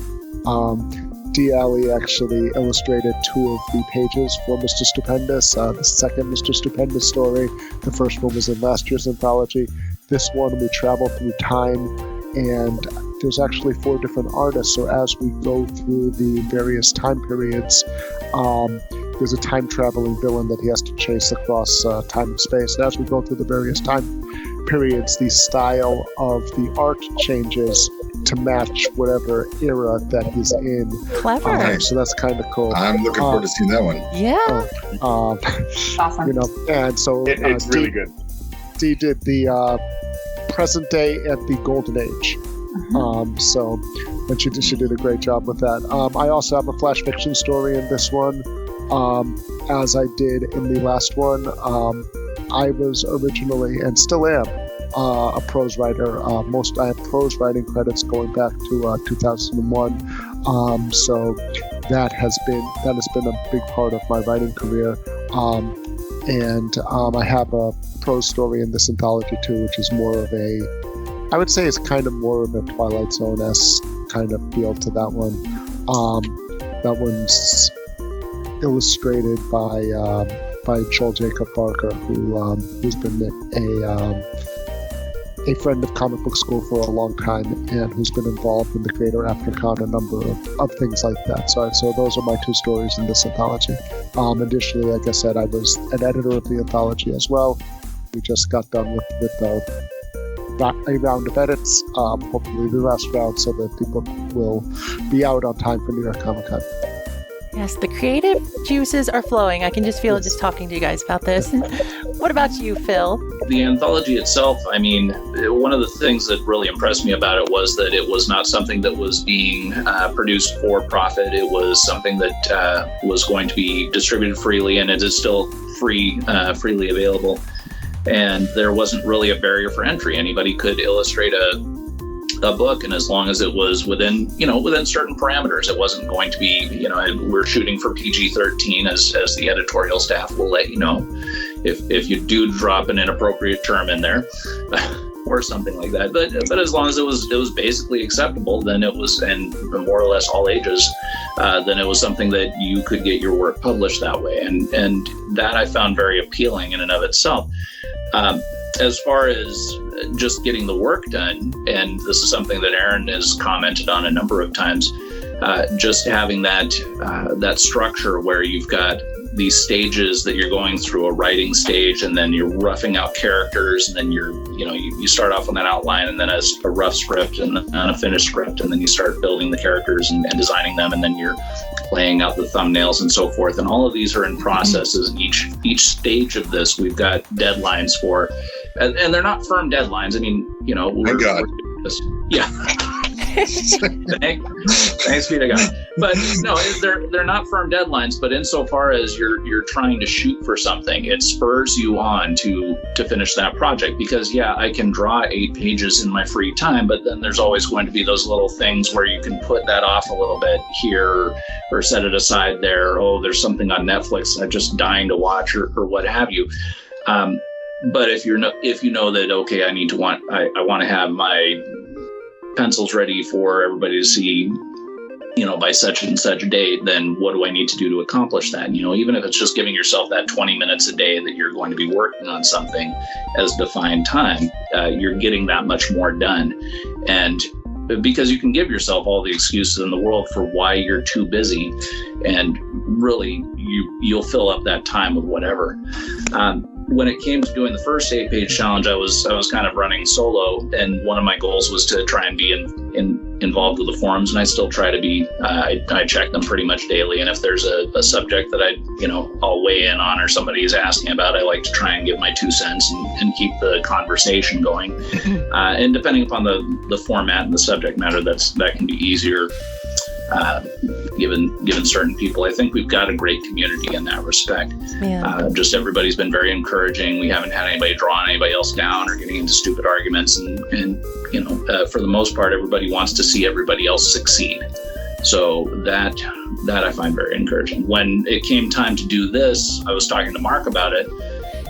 Dee Alley actually illustrated 2 of the pages for Mr. Stupendous. The second Mr. Stupendous story, the first one was in last year's anthology. This one, we travel through time, and there's actually 4 different artists. So as we go through the various time periods, there's a time-traveling villain that he has to chase across time and space. And as we go through the various time periods, the style of the art changes to match whatever era that he's in. Clever. So that's kind of cool. I'm looking forward to seeing that one. Yeah. Awesome. You know, and so It's really good. Dee did the present day and the golden age. So, and she did a great job with that. I also have a flash fiction story in this one, as I did in the last one. I was originally, and still am, a prose writer. I have prose writing credits going back to 2001. So that has been a big part of my writing career. And I have a prose story in this anthology too, which is more of I would say it's kind of more of a Twilight Zone-esque kind of feel to that one. That one's illustrated by Joel Jacob Barker, who's been a friend of Comic Book School for a long time, and who's been involved in the Creator Aftercon, a number of things like that. So those are my 2 stories in this anthology. Additionally, like I said, I was an editor of the anthology as well. We just got done with a round of edits, hopefully the last round, so that the book will be out on time for New York Comic Con. Yes, the creative juices are flowing. I can just feel it just talking to you guys about this. What about you, Phil? The anthology itself, I mean, one of the things that really impressed me about it was that it was not something that was being produced for profit. It was something that was going to be distributed freely, and it is still freely available. And there wasn't really a barrier for entry. Anybody could illustrate a book, and as long as it was within certain parameters, it wasn't going to be, we're shooting for PG-13, as the editorial staff will let you know if you do drop an inappropriate term in there or something like that. But as long as it was basically acceptable, then it was, and more or less all ages, then it was something that you could get your work published that way, and that I found very appealing in and of itself. As far as just getting the work done, and this is something that Erin has commented on a number of times, just having that structure where you've got these stages that you're going through, a writing stage, and then you're roughing out characters, and then you start off on that outline, and then as a rough script and a finished script, and then you start building the characters and designing them, and then you're laying out the thumbnails and so forth. And all of these are in processes. Each stage of this, we've got deadlines for, and they're not firm deadlines. I mean, yeah. Thanks be to God. But no, they're not firm deadlines. But insofar as you're trying to shoot for something, it spurs you on to finish that project. Because I can draw 8 pages in my free time, but then there's always going to be those little things where you can put that off a little bit here or set it aside there. Oh, there's something on Netflix I'm just dying to watch or what have you. But if you know that, okay, I want to have my pencils ready for everybody to see, by such and such date, then what do I need to do to accomplish that? Even if it's just giving yourself that 20 minutes a day that you're going to be working on something as defined time, you're getting that much more done. And because you can give yourself all the excuses in the world for why you're too busy, and really you'll fill up that time with whatever. When it came to doing the first 8-page challenge, I was kind of running solo, and one of my goals was to try and be involved with the forums, and I still try to be. I check them pretty much daily, and if there's a subject that I'll weigh in on or somebody is asking about, I like to try and give my 2 cents and keep the conversation going. And depending upon the format and the subject matter, that can be easier. Given certain people, I think we've got a great community in that respect. Yeah. Just everybody's been very encouraging. We haven't had anybody drawing anybody else down or getting into stupid arguments, and for the most part, everybody wants to see everybody else succeed. So that I find very encouraging. When it came time to do this, I was talking to Mark about it,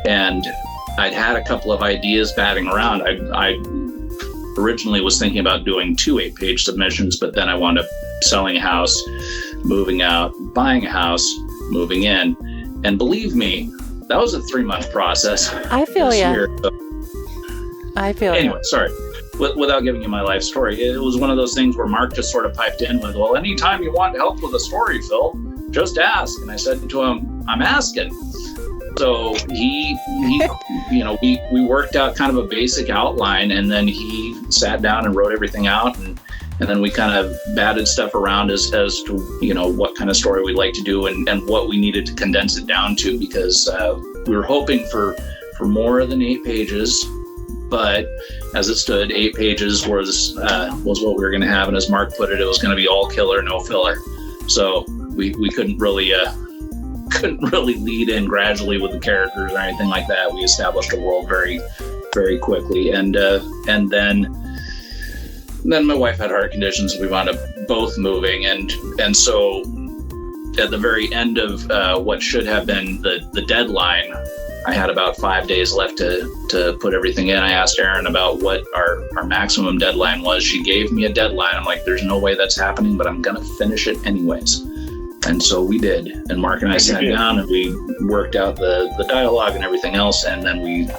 and I'd had a couple of ideas batting around. I originally was thinking about doing 2 8-page submissions, but then I wound up selling a house, moving out, buying a house, moving in. And believe me, that was a 3-month process. I feel you. I feel Anyway, sorry. Without giving you my life story, it was one of those things where Mark just sort of piped in with, well, anytime you want help with a story, Phil, just ask. And I said to him, I'm asking. So he we worked out kind of a basic outline, and then he sat down and wrote everything out, and then we kind of batted stuff around as to what kind of story we'd like to do and what we needed to condense it down to, because we were hoping for more than 8 pages, but as it stood, 8 pages was what we were going to have, and as Mark put it, it was going to be all killer, no filler. So we couldn't really lead in gradually with the characters or anything like that. We established a world very, very quickly, and then my wife had heart conditions. We wound up both moving, and so at the very end of what should have been the deadline, I had about 5 days left to put everything in. I asked Erin about what our maximum deadline was. She gave me a deadline. I'm like, there's no way that's happening, but I'm gonna finish it anyways. And so we did, and Mark and I sat down and we worked out the dialogue and everything else, and then we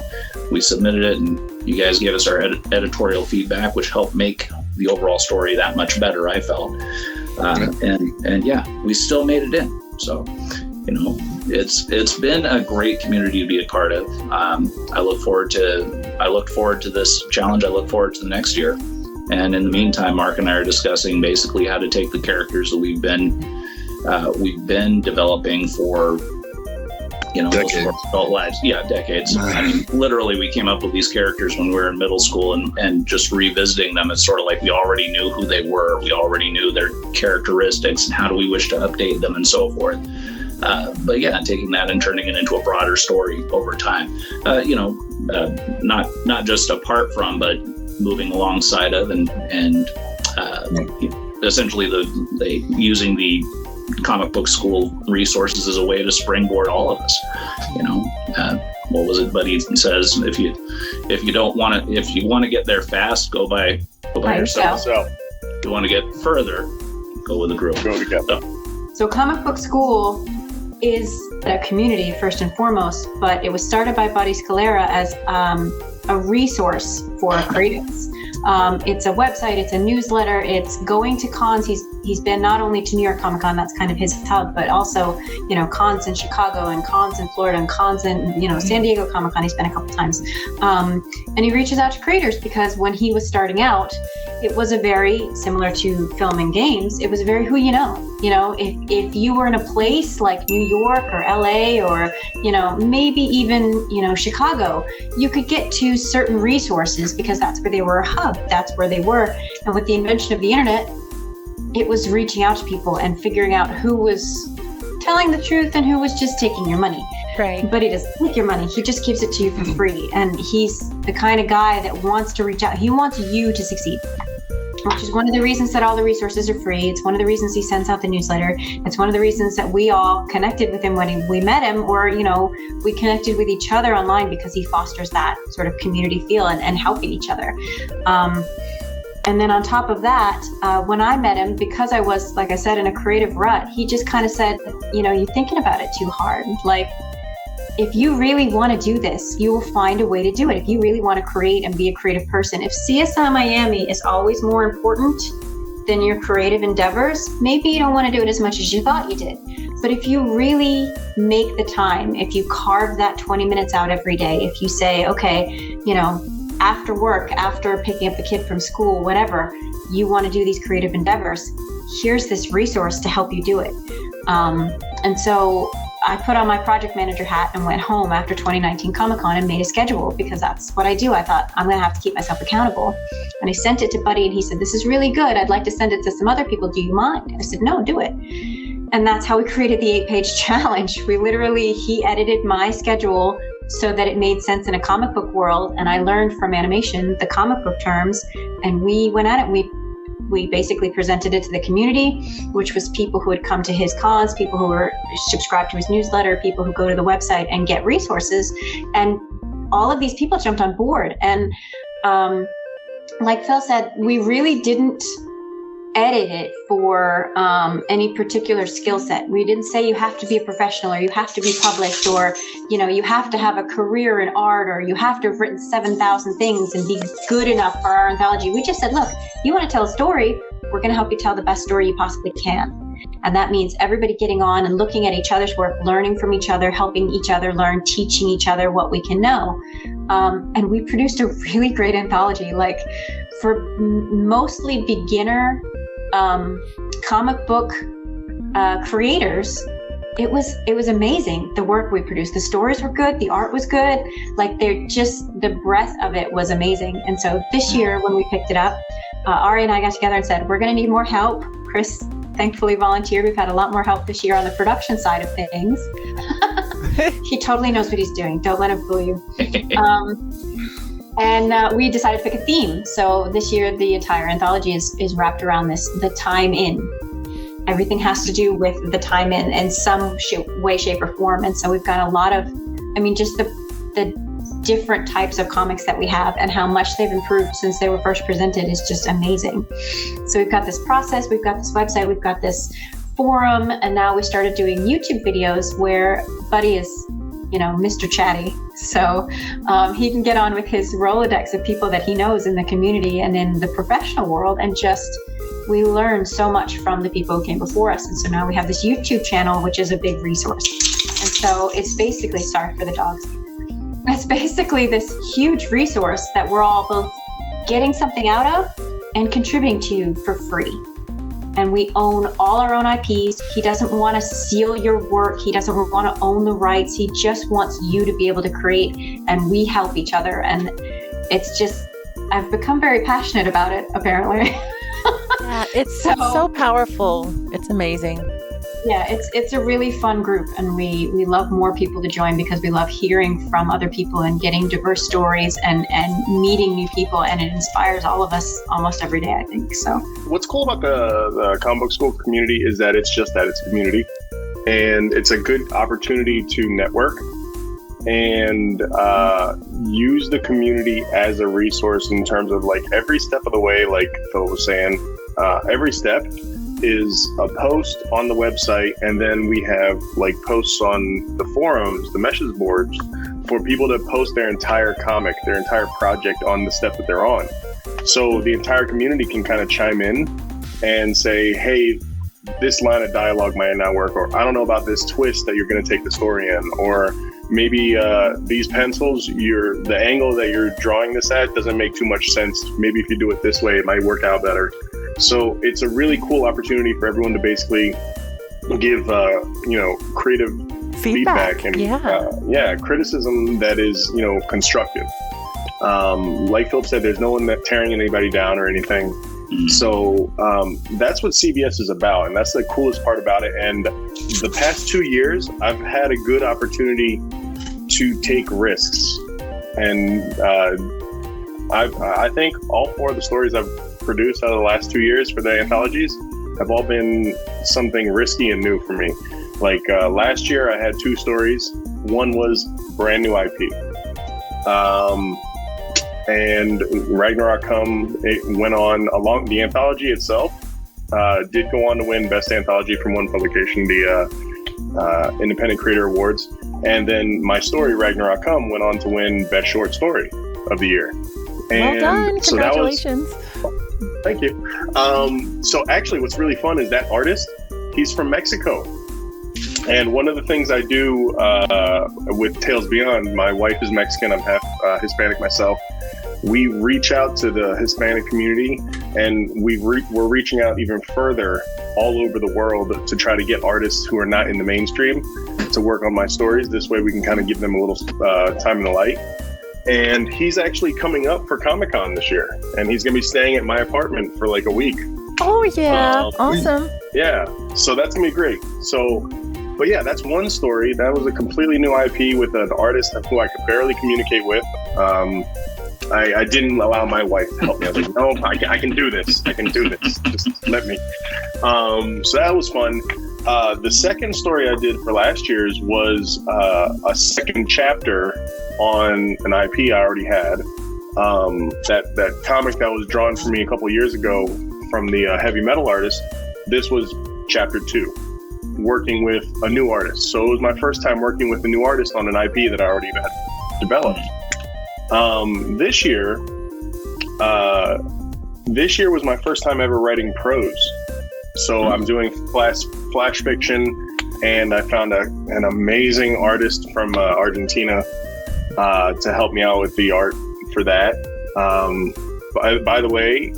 submitted it, and you guys gave us our editorial feedback, which helped make the overall story that much better, I felt. And yeah, we still made it in. So, it's been a great community to be a part of. I look forward to this challenge. I look forward to the next year. And in the meantime, Mark and I are discussing basically how to take the characters that we've been developing for most of our adult lives. Yeah, decades. I mean, literally, we came up with these characters when we were in middle school, and just revisiting them, it's sort of like we already knew who they were. We already knew their characteristics and how do we wish to update them and so forth. But yeah, taking that and turning it into a broader story over time. Not just apart from, but moving alongside of, and essentially using the comic book school resources as a way to springboard all of us. What was it Buddy says, if you want to get there fast, go by yourself. If you want to get further, go with a group. Go together. So Comic Book School is a community first and foremost, but it was started by Buddy Scalera as a resource for creatives. It's a website, it's a newsletter, it's going to cons. He's been not only to New York Comic Con, that's kind of his hub, but also, cons in Chicago and cons in Florida and cons in, San Diego Comic Con. He's been a couple times. And he reaches out to creators because when he was starting out, it was a very similar to film and games. It was a very who you know. If you were in a place like New York or LA or, maybe even, Chicago, you could get to certain resources because that's where they were a hub. That's where they were. And with the invention of the internet, it was reaching out to people and figuring out who was telling the truth and who was just taking your money. Right. But he doesn't take your money. He just gives it to you for free. And he's the kind of guy that wants to reach out. He wants you to succeed, which is one of the reasons that all the resources are free. It's one of the reasons he sends out the newsletter. It's one of the reasons that we all connected with him when we met him, or, we connected with each other online because he fosters that sort of community feel and helping each other. And then on top of that, when I met him, because I was, like I said, in a creative rut, he just kind of said, you're thinking about it too hard. Like, if you really want to do this, you will find a way to do it. If you really want to create and be a creative person, if CSI Miami is always more important than your creative endeavors, maybe you don't want to do it as much as you thought you did. But if you really make the time, if you carve that 20 minutes out every day, if you say, okay, after work, after picking up the kid from school, whatever, you want to do these creative endeavors, here's this resource to help you do it. And so I put on my project manager hat and went home after 2019 Comic-Con and made a schedule, because that's what I do. I thought, I'm going to have to keep myself accountable. And I sent it to Buddy and he said, this is really good. I'd like to send it to some other people. Do you mind? I said, no, do it. And that's how we created the 8-page challenge. He edited my schedule so that it made sense in a comic book world. And I learned from animation the comic book terms, and we went at it. We basically presented it to the community, which was people who had come to his cons, people who were subscribed to his newsletter, people who go to the website and get resources. And all of these people jumped on board. And like Phil said, we really didn't edit it for any particular skill set. We didn't say you have to be a professional, or you have to be published, or you have to have a career in art, or you have to have written 7,000 things and be good enough for our anthology. We just said, look, you want to tell a story, we're going to help you tell the best story you possibly can. And that means everybody getting on and looking at each other's work, learning from each other, helping each other learn, teaching each other what we can know. And we produced a really great anthology, like for mostly beginner comic book creators. It was amazing, the work we produced. The stories were good, the art was good, like the breadth of it was amazing. And so this year when we picked it up, Ari and I got together and said, we're going to need more help. Chris thankfully volunteered. We've had a lot more help this year on the production side of things. He totally knows what he's doing. Don't let him fool you. And we decided to pick a theme. So this year, the entire anthology is wrapped around the time in. Everything has to do with the time in some way, shape, or form. And so we've got a lot of, just the different types of comics that we have and how much they've improved since they were first presented is just amazing. So we've got this process, we've got this website, we've got this forum, and now we started doing YouTube videos where Buddy is, Mr. Chatty. So he can get on with his Rolodex of people that he knows in the community and in the professional world, and we learned so much from the people who came before us. And so now we have this YouTube channel, which is a big resource. And so it's basically, sorry for the dogs, it's basically this huge resource that we're all both getting something out of and contributing to for free. And we own all our own IPs. He doesn't want to steal your work. He doesn't want to own the rights. He just wants you to be able to create, and we help each other. And it's just, I've become very passionate about it, apparently. Yeah, it's so powerful. It's amazing. Yeah, it's a really fun group, and we love more people to join because we love hearing from other people and getting diverse stories and meeting new people, and it inspires all of us almost every day, I think. So what's cool about the comic book school community is that it's a community, and it's a good opportunity to network and use the community as a resource in terms of like every step of the way, like Phil was saying, every step is a post on the website, and then we have like posts on the forums, the message boards, for people to post their entire comic, their entire project on the step that they're on. So the entire community can kind of chime in and say, hey, this line of dialogue might not work, or I don't know about this twist that you're going to take the story in, or maybe these pencils, the angle that you're drawing this at doesn't make too much sense. Maybe if you do it this way, it might work out better. So it's a really cool opportunity for everyone to basically give, creative feedback and criticism that is, constructive. Like Philip said, there's no one that tearing anybody down or anything. Mm-hmm. So that's what CBS is about, and that's the coolest part about it. And the past 2 years, I've had a good opportunity to take risks, and I think all 4 of the stories I've produced out of the last 2 years for the anthologies have all been something risky and new for me. Like last year, I had 2 stories. One was brand new IP. and Ragnarok Come, it went on along the anthology itself. Did go on to win Best Anthology from one publication, the Independent Creator Awards. And then my story, Ragnarok Come, went on to win Best Short Story of the year. Well done. Congratulations. Thank you. So actually what's really fun is that artist, he's from Mexico. And one of the things I do with Tales Beyond, my wife is Mexican, I'm half Hispanic myself. We reach out to the Hispanic community, and we're reaching out even further all over the world to try to get artists who are not in the mainstream to work on my stories. This way we can kind of give them a little time in the light. And he's actually coming up for Comic-Con this year, and he's going to be staying at my apartment for like a week. Oh, yeah. Awesome. Yeah. So that's going to be great. But yeah, that's one story. That was a completely new IP with an artist who I could barely communicate with. I didn't allow my wife to help me. I was like, no, I can do this. I can do this. Just let me. So that was fun. The second story I did for last year's was a second chapter on an IP I already had. That comic that was drawn for me a couple years ago from the heavy metal artist. This was chapter 2, working with a new artist. So it was my first time working with a new artist on an IP that I already had developed. This year was my first time ever writing prose. So I'm doing flash fiction, and I found an amazing artist from Argentina to help me out with the art for that. By the way,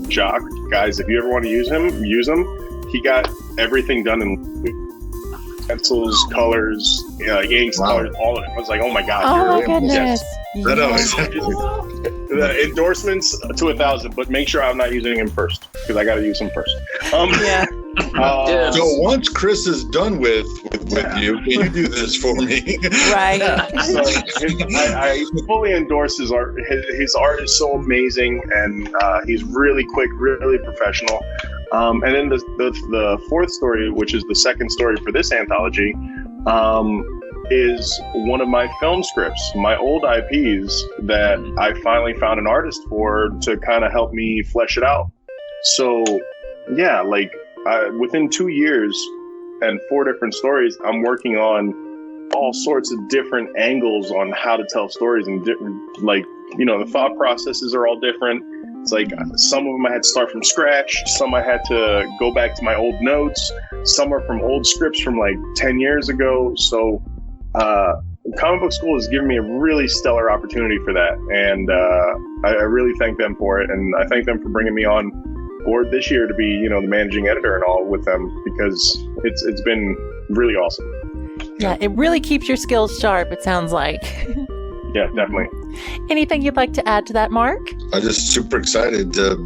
Jock, guys, if you ever want to use him. He got everything done in pencils, colors, inks, colors, all of it. I was like, oh my God. Oh my goodness. The endorsements to 1,000, but make sure I'm not using him first, because I got to use him first. So once Chris is done with you, can you do this for me? Right. So I fully endorse his art. His art is so amazing, and he's really quick, really professional. And then the fourth story, which is the second story for this anthology, is one of my film scripts, my old IPs that I finally found an artist for to kind of help me flesh it out. So yeah, like within 2 years and 4 different stories, I'm working on all sorts of different angles on how to tell stories, and different, like, the thought processes are all different. It's like some of them I had to start from scratch. Some I had to go back to my old notes. Some are from old scripts from like 10 years ago. So Comic Book School has given me a really stellar opportunity for that. And I really thank them for it. And I thank them for bringing me on board this year to be, the managing editor and all with them, because it's been really awesome. Yeah, it really keeps your skills sharp, it sounds like. Yeah, definitely. Anything you'd like to add to that, Mark? I'm just super excited to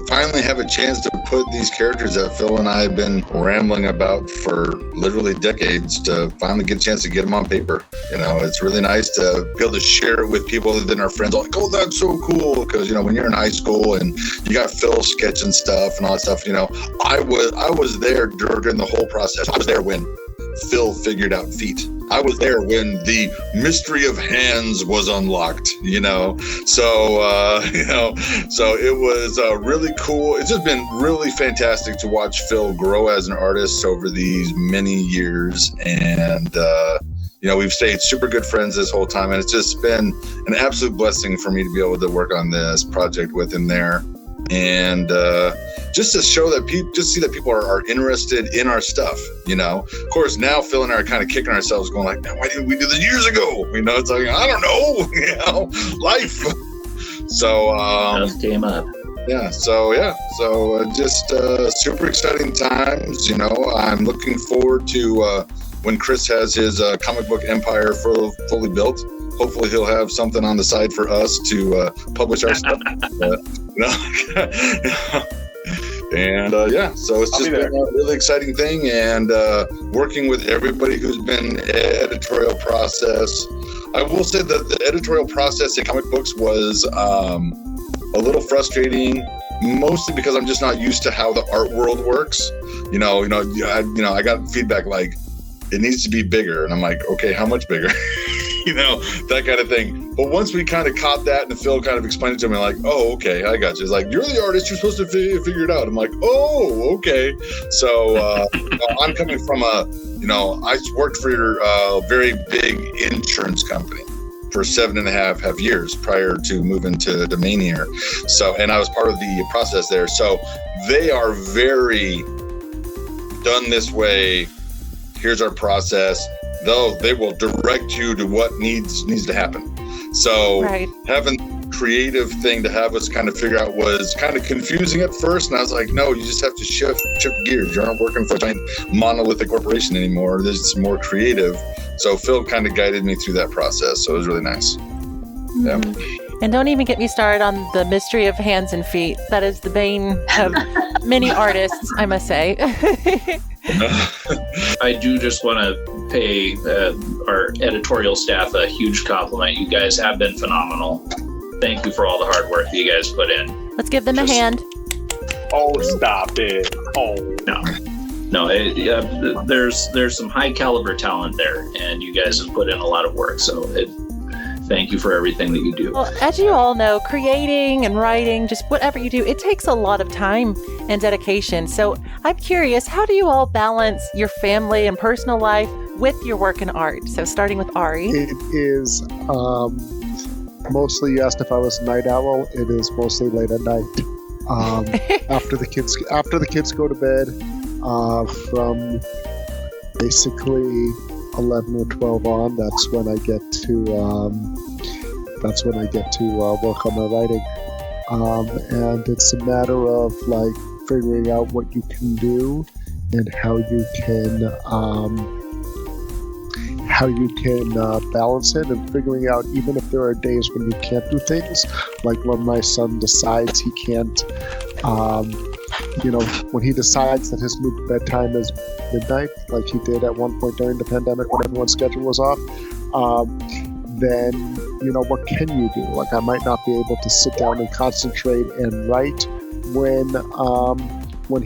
finally have a chance to put these characters that Phil and I have been rambling about for literally decades, to finally get a chance to get them on paper. It's really nice to be able to share it with people other than our friends. Like, oh, that's so cool. Because, when you're in high school and you got Phil sketching stuff and all that stuff, I was there during the whole process. I was there when Phil figured out feet. I was there when the mystery of hands was unlocked, so it was really cool. It's just been really fantastic to watch Phil grow as an artist over these many years. And, we've stayed super good friends this whole time. And it's just been an absolute blessing for me to be able to work on this project with him there. And just to show that see that people are interested in our stuff, Of course, now Phil and I are kind of kicking ourselves, going like, "Man, why didn't we do this years ago?" It's like, I don't know, life. So just came up. So just super exciting times. I'm looking forward to when Chris has his comic book empire fully built. Hopefully he'll have something on the side for us to publish our stuff. And so it's just been a really exciting thing, and working with everybody who's been editorial process. I will say that the editorial process in comic books was a little frustrating, mostly because I'm just not used to how the art world works. I got feedback like, it needs to be bigger, and I'm like, okay, how much bigger? That kind of thing. But once we kind of caught that and Phil kind of explained it to me, I'm like, oh, okay, I got you. It's like, you're the artist, you're supposed to figure it out. I'm like, oh, okay. So I'm coming from I worked for a very big insurance company for 7.5 years prior to moving to Domainier. So, and I was part of the process there. So they are very done this way. Here's our process. Though they will direct you to what needs to happen. So having creative thing to have us kind of figure out was kind of confusing at first. And I was like, no, you just have to shift gears. You aren't working for a giant monolithic corporation anymore. There's more creative. So Phil kind of guided me through that process. So it was really nice. Yeah. And don't even get me started on the mystery of hands and feet. That is the bane of many artists, I must say. I do just want to pay our editorial staff a huge compliment. You guys have been phenomenal. Thank you for all the hard work that you guys put in. Let's give them a hand. Oh, stop it. Oh. No, there's some high caliber talent there, and you guys have put in a lot of work. So thank you for everything that you do. Well, as you all know, creating and writing, just whatever you do, it takes a lot of time and dedication. So I'm curious, how do you all balance your family and personal life with your work in art? So starting with Ari. It is mostly, you asked if I was a night owl, it is mostly late at night. After the kids go to bed, from basically 11 or 12 on, that's when I get to work on my writing, and it's a matter of like figuring out what you can do and how you can balance it, and figuring out even if there are days when you can't do things, like when my son decides he can't, when he decides that his new bedtime is midnight, like he did at one point during the pandemic when everyone's schedule was off, then, what can you do? Like, I might not be able to sit down and concentrate and write when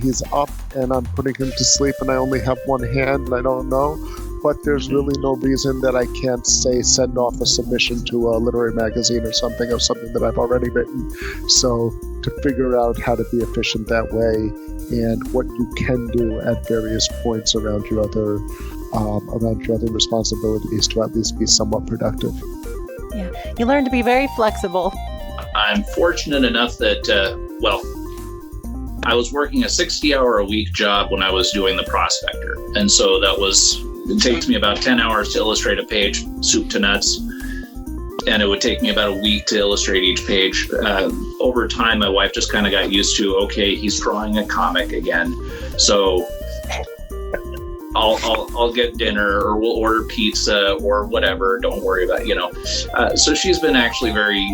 he's up and I'm putting him to sleep and I only have one hand and I don't know. But there's really no reason that I can't send off a submission to a literary magazine or something of something that I've already written. So to figure out how to be efficient that way and what you can do at various points around your other responsibilities to at least be somewhat productive. Yeah, you learn to be very flexible. I'm fortunate enough that, I was working a 60-hour-a-week job when I was doing The Prospector. And so it takes me about 10 hours to illustrate a page, soup to nuts. And it would take me about a week to illustrate each page. Over time, my wife just kind of got used to, okay, he's drawing a comic again. So I'll get dinner, or we'll order pizza or whatever. Don't worry about it, So she's been actually very,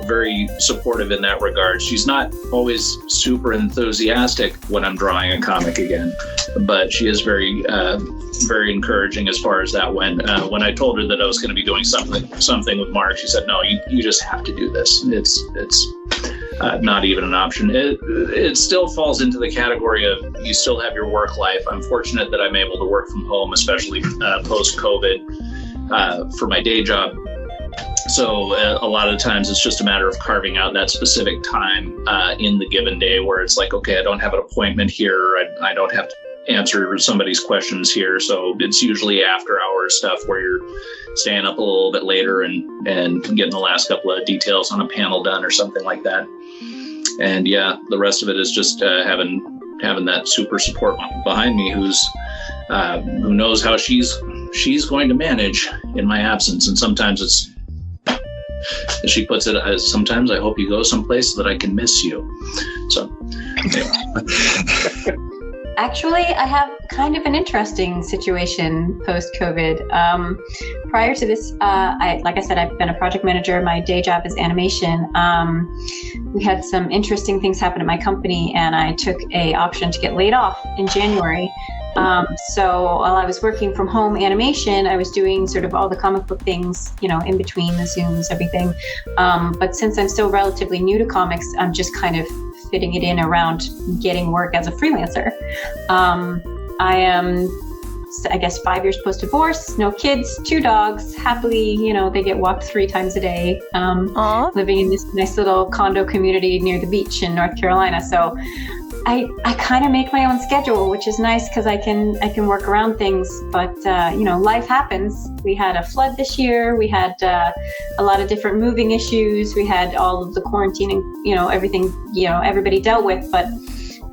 very supportive in that regard. She's not always super enthusiastic when I'm drawing a comic again, but she is very, very encouraging as far as that went. When I told her that I was going to be doing something with Mark, she said, "No, you just have to do this. It's not even an option." It still falls into the category of you still have your work life. I'm fortunate that I'm able to work from home, especially post-COVID, for my day job. So a lot of times it's just a matter of carving out that specific time in the given day where it's like, okay, I don't have an appointment here. I don't have to answer somebody's questions here. So it's usually after hours stuff where you're staying up a little bit later and getting the last couple of details on a panel done or something like that. And yeah, the rest of it is just having that super support behind me who knows how she's going to manage in my absence. And sometimes it's, as she puts it, sometimes I hope you go someplace so that I can miss you. So anyway. Actually, I have kind of an interesting situation post-COVID. Prior to this, like I said, I've been a project manager. My day job is animation. We had some interesting things happen at my company, and I took an option to get laid off in January. So while I was working from home animation, I was doing sort of all the comic book things, in between the Zooms, everything. But since I'm still relatively new to comics, I'm just kind of fitting it in around getting work as a freelancer. I am I guess 5 years post-divorce, no kids, 2 dogs, happily, they get walked 3 times a day, living in this nice little condo community near the beach in North Carolina. So I kind of make my own schedule, which is nice because I can work around things. But life happens. We had a flood this year. We had a lot of different moving issues. We had all of the quarantine and everything everybody dealt with. But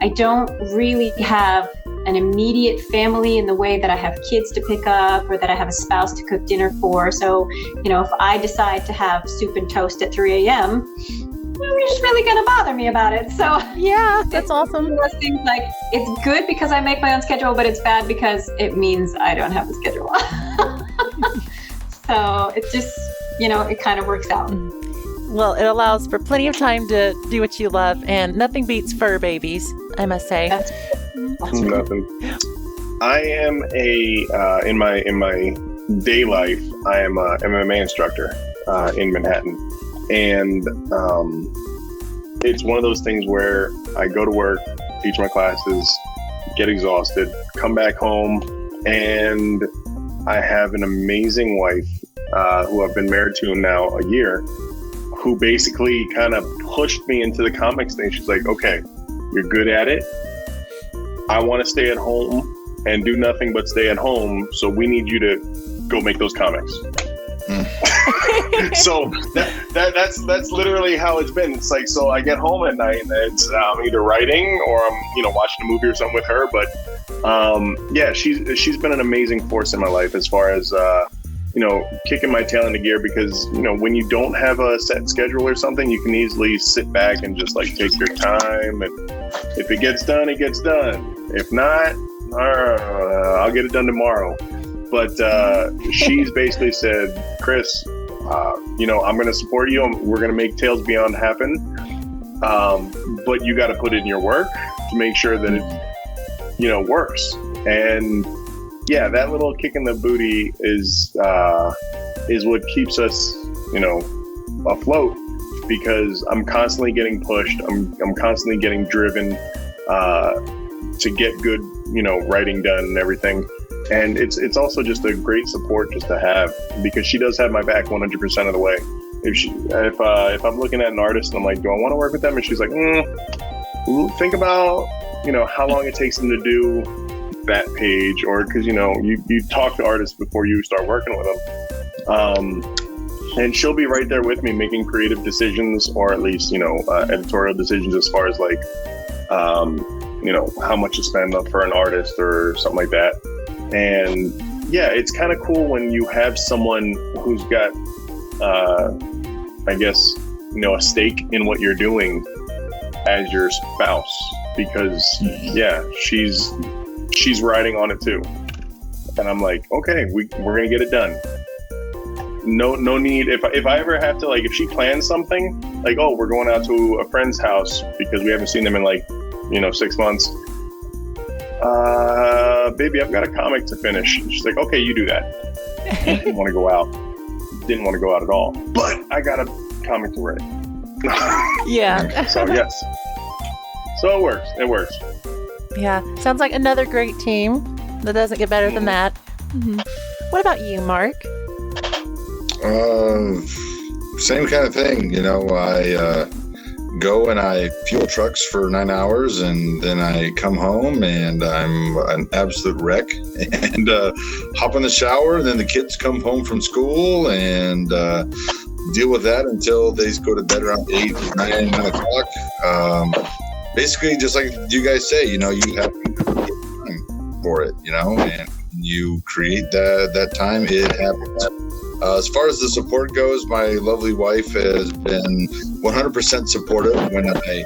I don't really have an immediate family in the way that I have kids to pick up or that I have a spouse to cook dinner for. So if I decide to have soup and toast at 3 a.m. nobody's really gonna bother me about it. So yeah, that's awesome. Those things, like, it's good because I make my own schedule, but it's bad because it means I don't have a schedule. So it's just, it kind of works out. Well, it allows for plenty of time to do what you love, and nothing beats fur babies, I must say. That's nothing. I am in my day life, I am a MMA instructor in Manhattan. And it's one of those things where I go to work, teach my classes, get exhausted, come back home, and I have an amazing wife who I've been married to now a year, who basically kind of pushed me into the comics thing. She's like, okay, you're good at it. I want to stay at home and do nothing but stay at home, so we need you to go make those comics. So that's literally how it's been. It's like, so I get home at night and it's I'm either writing or I'm watching a movie or something with her. But yeah, she's been an amazing force in my life as far as kicking my tail into gear, because when you don't have a set schedule or something, you can easily sit back and just like take your time, and if it gets done, it gets done. If not, I'll get it done tomorrow. But she's basically said, Chris, I'm going to support you. We're going to make Tales Beyond happen. But you got to put in your work to make sure that it, works. And yeah, that little kick in the booty is what keeps us, afloat, because I'm constantly getting pushed. I'm constantly getting driven to get good, writing done and everything. And it's also just a great support just to have, because she does have my back 100% of the way. If I'm looking at an artist and I'm like, do I want to work with them? And she's like, think about, how long it takes them to do that page, or because, you talk to artists before you start working with them. And she'll be right there with me making creative decisions, or at least, editorial decisions as far as like, how much to spend up for an artist or something like that. And yeah, it's kind of cool when you have someone who's got, a stake in what you're doing as your spouse, because yeah, she's riding on it too. And I'm like, okay, we're going to get it done. No need. If I ever have to, like, if she plans something like, oh, we're going out to a friend's house because we haven't seen them in like, 6 months. Baby, I've got a comic to finish. She's like, okay, you do that. I didn't want to go out. Didn't want to go out at all. But I got a comic to write. Yeah. So yes. So it works. It works. Yeah. Sounds like another great team. That doesn't get better than that. Mm-hmm. What about you, Mark? Same kind of thing. I go and I fuel trucks for 9 hours, and then I come home and I'm an absolute wreck, and hop in the shower, and then the kids come home from school, and deal with that until they go to bed around 8, 9 o'clock. Basically, just like you guys say, you have time for it, and you create that time, it happens. As far as the support goes, my lovely wife has been 100% supportive. When I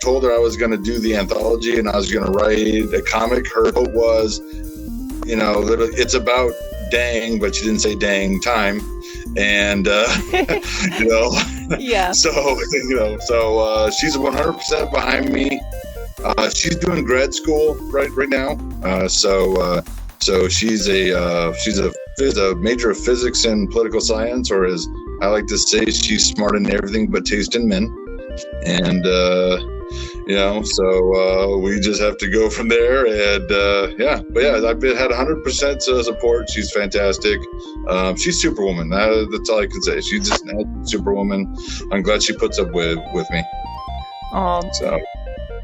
told her I was going to do the anthology and I was going to write a comic, her hope was, it's about dang, but she didn't say dang time. And, yeah. So she's 100% behind me. She's doing grad school right now. So she's a major of physics and political science, or as I like to say, she's smart in everything but taste in men. And So we just have to go from there. And I've had 100% support. She's fantastic. She's Superwoman. That's all I can say. She's just Superwoman. I'm glad she puts up with me. Oh, so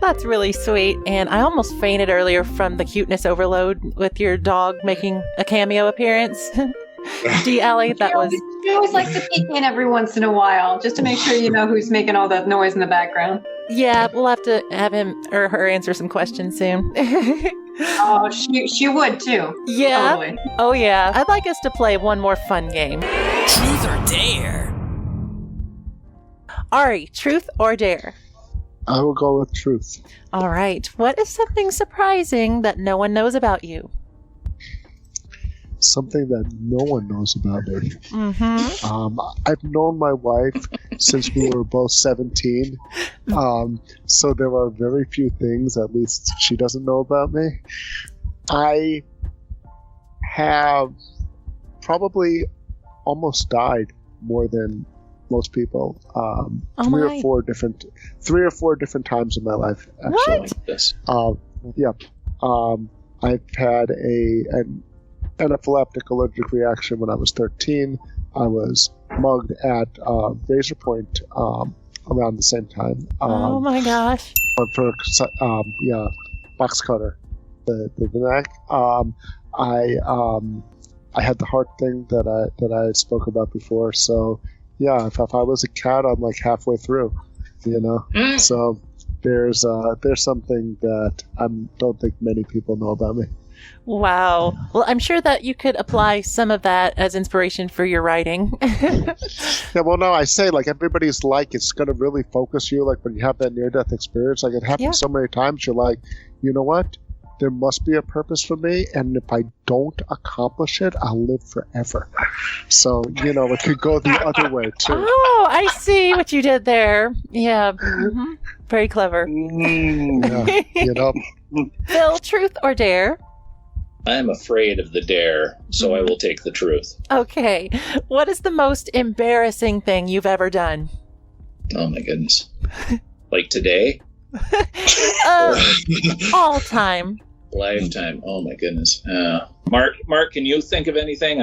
that's really sweet. And I almost fainted earlier from the cuteness overload with your dog making a cameo appearance. D. Allie, that was. She always likes to peek in every once in a while, just to make sure you know who's making all that noise in the background. Yeah, we'll have to have him or her answer some questions soon. Oh, she would too. Yeah. Totally. Oh, yeah. I'd like us to play one more fun game. Truth or dare? Ari, truth or dare? I will go with truth. All right. What is something surprising that no one knows about you? Something that no one knows about me. Mm-hmm. I've known my wife since we were both 17. So there are very few things, at least she doesn't know about me. I have probably almost died more than most people. Three or four different times in my life, actually. What? This. I've had an anaphylactic allergic reaction when I was 13. I was mugged at Razor Point around the same time. Oh my gosh. Box cutter, the neck. I had the heart thing that I spoke about before. So yeah, if I was a cat, I'm like halfway through, So there's something that I don't think many people know about me. Wow. Well, I'm sure that you could apply some of that as inspiration for your writing. Yeah, well, no, I say, like, everybody's it's going to really focus you, like, when you have that near-death experience. Like, it happens so many times, you're like, you know what? There must be a purpose for me, and if I don't accomplish it, I'll live forever. So, it could go the other way, too. Oh, I see what you did there. Yeah. Mm-hmm. Very clever. Phil, truth or dare? I am afraid of the dare, so I will take the truth. Okay. What is the most embarrassing thing you've ever done? Oh my goodness. Like today? All time. Lifetime. Oh my goodness. Mark, can you think of anything?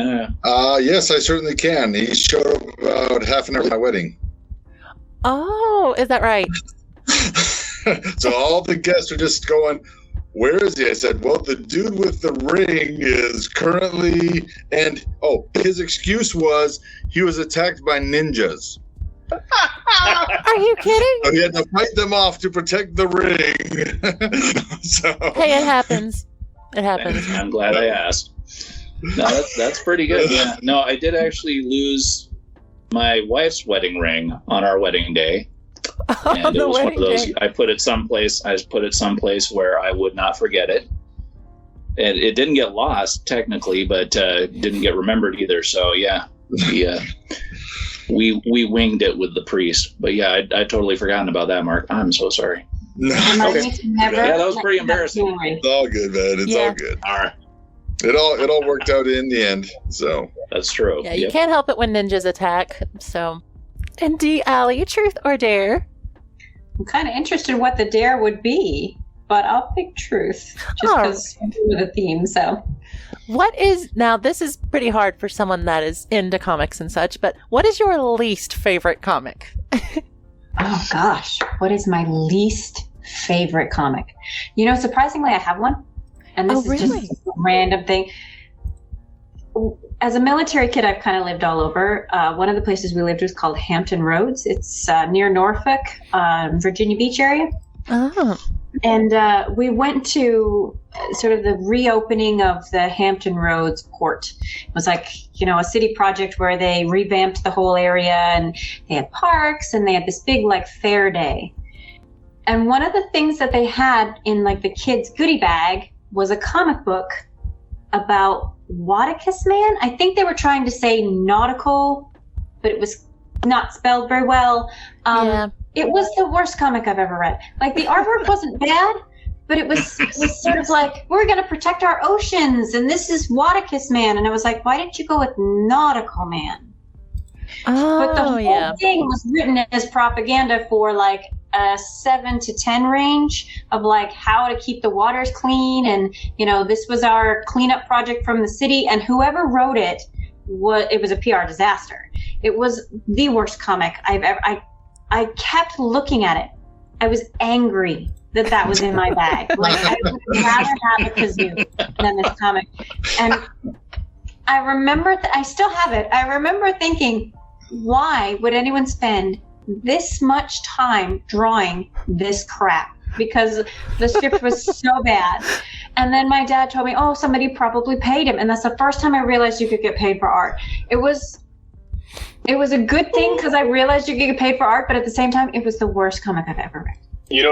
Yes, I certainly can. He showed up about half an hour at my wedding. Oh, is that right? So all the guests are just going, where is he? I said, well, the dude with the ring is currently, and his excuse was he was attacked by ninjas. Are you kidding? So he had to fight them off to protect the ring. Hey, it happens. It happens. I'm glad I asked. No, that's pretty good. Yeah. No, I did actually lose my wife's wedding ring on our wedding day. And it was one of those. I just put it someplace where I would not forget it. And it didn't get lost technically, but didn't get remembered either. So yeah, we winged it with the priest. But yeah, I'd totally forgotten about that, Mark. I'm so sorry. Okay. Yeah, that was pretty embarrassing. It's all good, man. It's all good. All right. It all worked out in the end. So that's true. Yeah, you can't help it when ninjas attack. So, and D. Allie, truth or dare? I'm kind of interested in what the dare would be, but I'll pick truth just because of the theme. So, now this is pretty hard for someone that is into comics and such, but what is your least favorite comic? Oh gosh, what is my least favorite comic? Surprisingly, I have one, and this is just a random thing. As a military kid, I've kind of lived all over. One of the places we lived was called Hampton Roads. It's near Norfolk, Virginia Beach area. Oh. And we went to sort of the reopening of the Hampton Roads port. It was like, a city project where they revamped the whole area, and they had parks, and they had this big fair day. And one of the things that they had in the kids' goodie bag was a comic book about Wadicus Man. I think they were trying to say nautical, but it was not spelled very well. It was the worst comic I've ever read. The artwork wasn't bad, but it was sort of like, we're going to protect our oceans, and this is Wadicus Man. And I was like, why didn't you go with Nautical Man? Oh, but the whole thing was written as propaganda for a 7 to 10 range of like how to keep the waters clean, and this was our cleanup project from the city, and whoever wrote it was a PR disaster. It was the worst comic I've ever. I kept looking at it. I was angry that was in my bag. Like, I would rather have a kazoo than this comic. And I remember, I still have it. I remember thinking, why would anyone spend this much time drawing this crap? Because the script was so bad. And then my dad told me, oh, somebody probably paid him. And that's the first time I realized you could get paid for art. It was a good thing because I realized you could get paid for art, but at the same time, it was the worst comic I've ever read.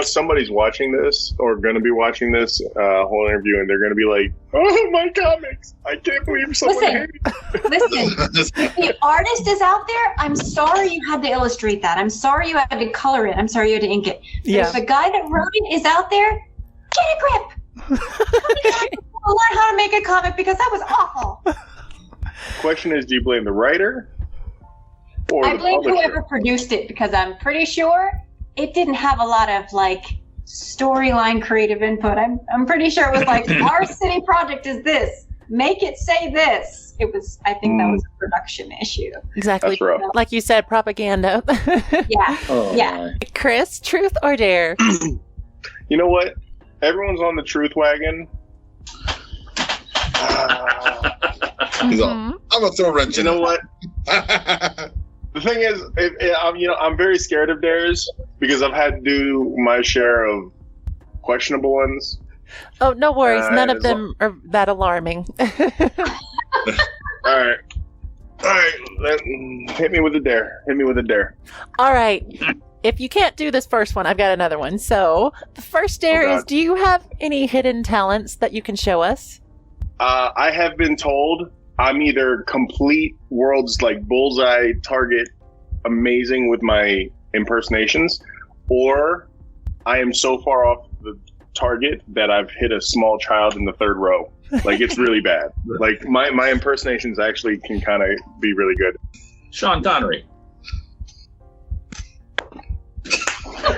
Somebody's watching this or going to be watching this whole interview, and they're going to be like, oh, my comics. I can't believe someone hated Listen, if the artist is out there, I'm sorry you had to illustrate that. I'm sorry you had to color it. I'm sorry you had to ink it. But if the guy that wrote it is out there, get a grip. Learn how to make a comic because that was awful. Question is, do you blame the writer or I the blame publisher? whoever produced it because I'm pretty sure it didn't have a lot of like storyline creative input. I'm pretty sure it was like, our city project is this. Make it say this. It was. I think that was a production issue. Exactly. That's rough. Like you said, propaganda. Yeah. Oh, Yeah. my. Chris, truth or dare? You know what? Everyone's on the truth wagon. He's all, I'm gonna throw a wrench You in know what? it. The thing is, I'm very scared of dares because I've had to do my share of questionable ones. Oh, no worries. None of as them are that alarming. All right. Hit me with a dare. All right. If you can't do this first one, I've got another one. So the first dare God. is, do you have any hidden talents that you can show us? I have been told I'm either complete world's like bullseye target amazing with my impersonations, or I am so far off the target that I've hit a small child in the third row. Like, it's really bad. Like, my impersonations actually can kind of be really good. Sean Connery. Come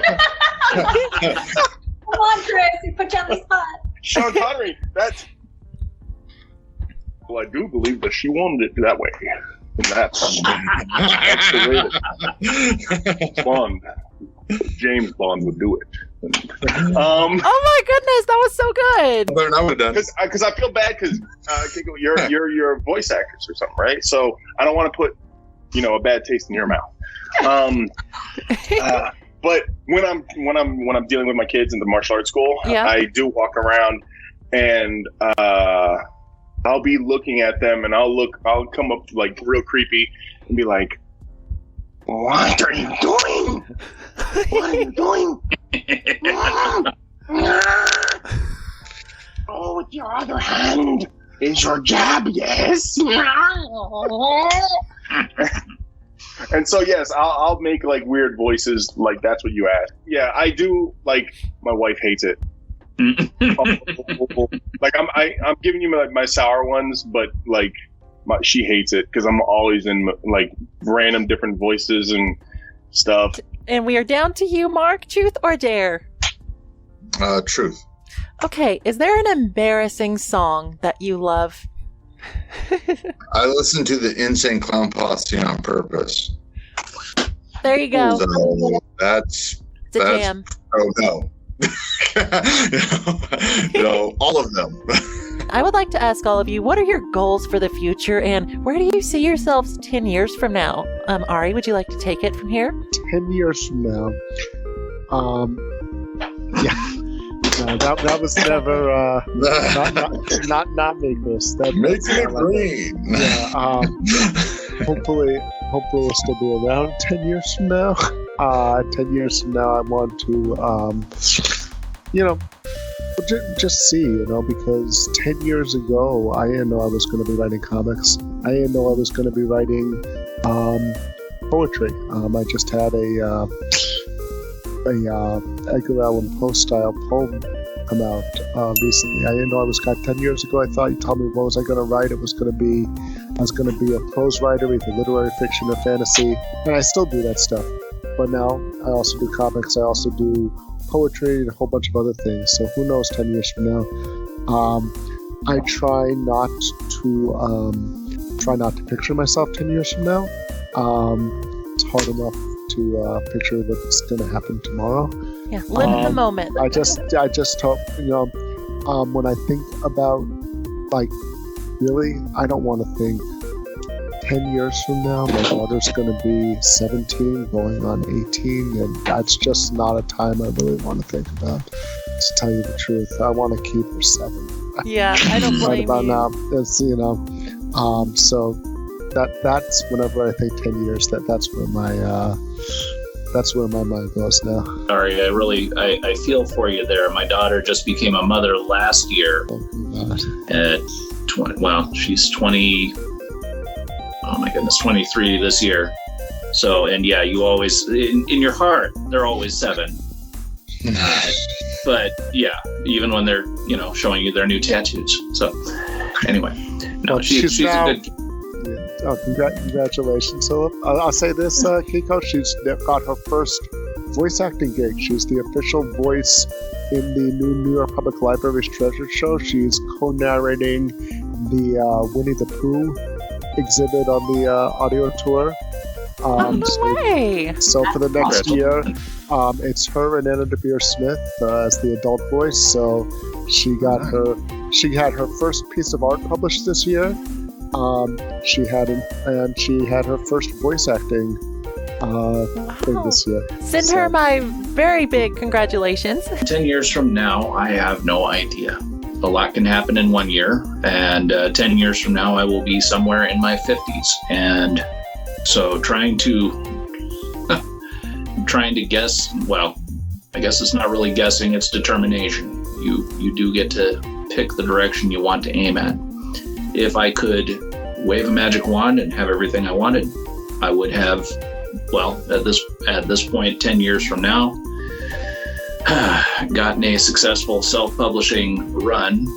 on, Chris. We put you on the spot. Sean Connery, that's... Well, I do believe that she wanted it that way. And that's the way that Bond, James Bond would do it. Oh my goodness, that was so good. Better than I would have done. Because I feel bad because you're voice actors or something, right? So I don't want to put a bad taste in your mouth. But when I'm dealing with my kids in the martial arts school, Yeah. I do walk around and I'll be looking at them and I'll come up like real creepy and be like, "What are you doing? What are you doing?" Oh, with your other hand is your jab, yes. And so, yes, I'll make like weird voices, like that's what you asked. Yeah, I do. Like, my wife hates it. Like I'm giving you my sour ones, but like she hates it because I'm always in like random different voices and stuff. And we are down to you, Mark. Truth or dare? Truth. Okay, is there an embarrassing song that you love? I listened to the Insane Clown Posse on purpose. There you go. So that's It's a jam. oh no. All of them. I would like to ask all of you, what are your goals for the future, and where do you see yourselves 10 years from now? Ari, would you like to take it from here? 10 years from now. Yeah. No, that was never not make this. Make that's it not like green. Yeah. Hopefully we'll still be around 10 years from now. 10 years from now, I want to, just see, because 10 years ago, I didn't know I was going to be writing comics. I didn't know I was going to be writing poetry. I just had a Edgar Allan Poe style poem come out recently. I didn't know I was got 10 years ago. I thought you told me what was I going to write. I was going to be a prose writer, either literary fiction or fantasy, and I still do that stuff. but now I also do comics. I also do poetry and a whole bunch of other things. So who knows 10 years from now? I try not to picture myself 10 years from now. It's hard enough to picture what's going to happen tomorrow. Yeah, live in the moment. I just hope, when I think about, like, really, I don't want to think 10 years from now my daughter's going to be 17 going on 18, and that's just not a time I really want to think about, to tell you the truth. I want to keep her 7. Yeah, I don't blame right about you. now, it's, so that's whenever I think 10 years, that's where my mind goes now. Sorry, I feel for you there. My daughter just became a mother last year. At 20, well, she's 20. Oh my goodness, 23 this year. So, and yeah, you always in your heart they're always 7. But yeah, even when they're showing you their new tattoos. So anyway, no, Well, she's now- a good. Oh, congratulations, Philip. I'll say this, Kiko, she's got her first voice acting gig. She's the official voice in the New York Public Library's Treasure Show. She's co-narrating the Winnie the Pooh exhibit on the audio tour. No way! So for the next year, it's her and Anna DeBeer Smith as the adult voice. So she had her first piece of art published this year. She had her first voice acting thing this year. Send her my very big congratulations. 10 years from now, I have no idea. A lot can happen in 1 year, and 10 years from now, I will be somewhere in my 50s. And so trying to guess, well, I guess it's not really guessing, it's determination. You do get to pick the direction you want to aim at. If I could wave a magic wand and have everything I wanted, I would have, well, at this point, 10 years from now, gotten a successful self-publishing run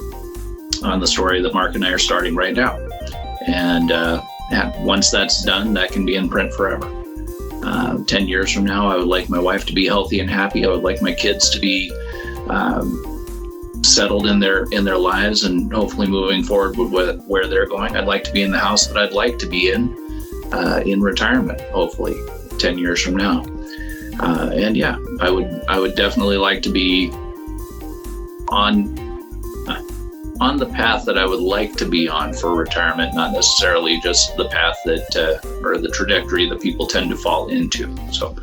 on the story that Mark and I are starting right now. And once that's done, that can be in print forever. 10 years from now, I would like my wife to be healthy and happy. I would like my kids to be settled in their lives and hopefully moving forward with where they're going. I'd like to be in the house that I'd like to be in retirement, hopefully 10 years from now. And yeah, I would definitely like to be on the path that I would like to be on for retirement, not necessarily just the path that or the trajectory that people tend to fall into. So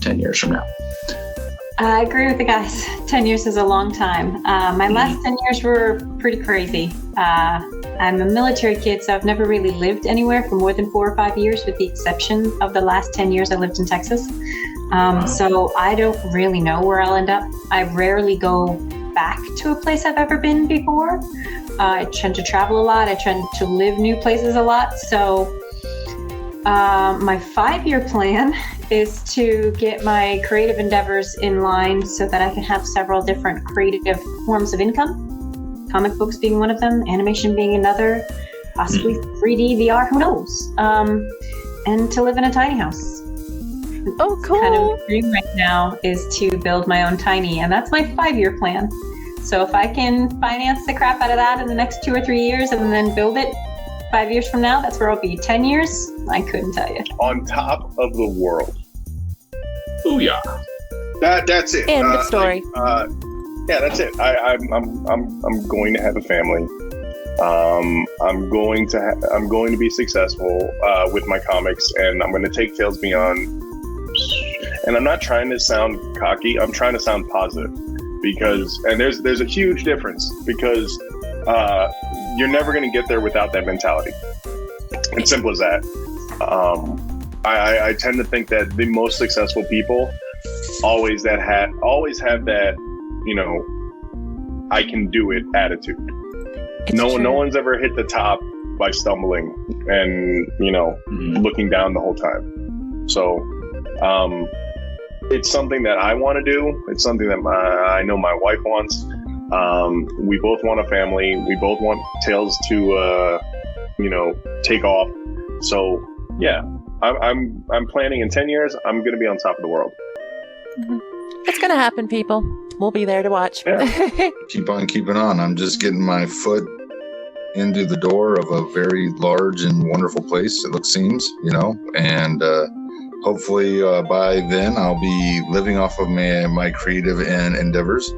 10 years from now. I agree with the guys. 10 years is a long time. My last 10 years were pretty crazy. I'm a military kid, so I've never really lived anywhere for more than 4 or 5 years, with the exception of the last 10 years I lived in Texas. So I don't really know where I'll end up. I rarely go back to a place I've ever been before. I tend to travel a lot. I tend to live new places a lot. So my 5-year plan is to get my creative endeavors in line so that I can have several different creative forms of income. Comic books being one of them, animation being another, possibly 3D, VR, who knows? And to live in a tiny house. Oh, cool. Kind of my dream right now is to build my own tiny, and that's my 5-year plan. So if I can finance the crap out of that in the next 2 or 3 years and then build it 5 years from now, that's where I'll be. 10 years, I couldn't tell you. On top of the world. Booyah. That's it. End of story. Yeah, that's it. I'm going to have a family. I'm going to be successful with my comics, and I'm going to take Tales Beyond. And I'm not trying to sound cocky. I'm trying to sound positive, because there's a huge difference, because you're never going to get there without that mentality. It's simple as that. I tend to think that the most successful people always have that, I can do it attitude. No one's ever hit the top by stumbling and, looking down the whole time. So, it's something that I want to do. It's something that I know my wife wants. We both want a family. We both want Tales to, take off. So, yeah, I'm planning in 10 years. I'm going to be on top of the world. It's going to happen, people. We'll be there to watch. Yeah. Keep on keeping on. I'm just getting my foot into the door of a very large and wonderful place, it seems, and hopefully by then I'll be living off of my creative endeavors,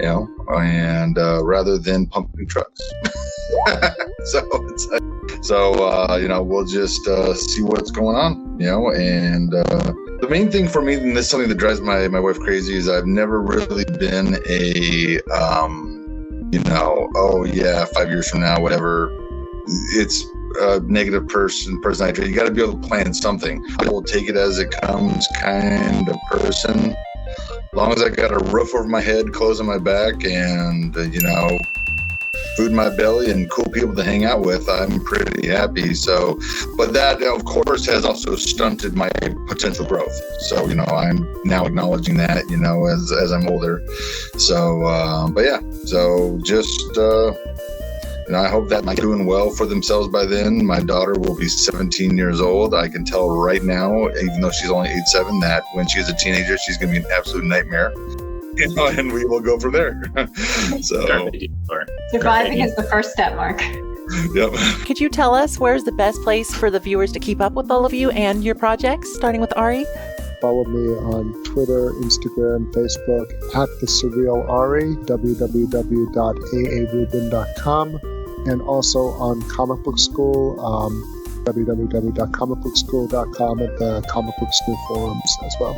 and rather than pumping trucks. So we'll just see what's going on, and the main thing for me, and this is something that drives my wife crazy, is I've never really been a 5 years from now, whatever, it's a negative personality. You got to be able to plan something. I will take it as it comes kind of person. As long as I got a roof over my head, clothes on my back, and food in my belly and cool people to hang out with, I'm pretty happy. So, but that of course has also stunted my potential growth. So, I'm now acknowledging that, as I'm older. So, but yeah, so just, I hope that I'm doing well for themselves by then. My daughter will be 17 years old. I can tell right now, even though she's only 8'7", that when she's a teenager, she's going to be an absolute nightmare. And we will go from there. So surviving is the first step, Mark. Yep. Could you tell us where's the best place for the viewers to keep up with all of you and your projects, starting with Ari? Follow me on Twitter, Instagram, Facebook at The Surreal Ari, www.aaruben.com, and also on Comic Book School, www.comicbookschool.com, at the Comic Book School forums as well.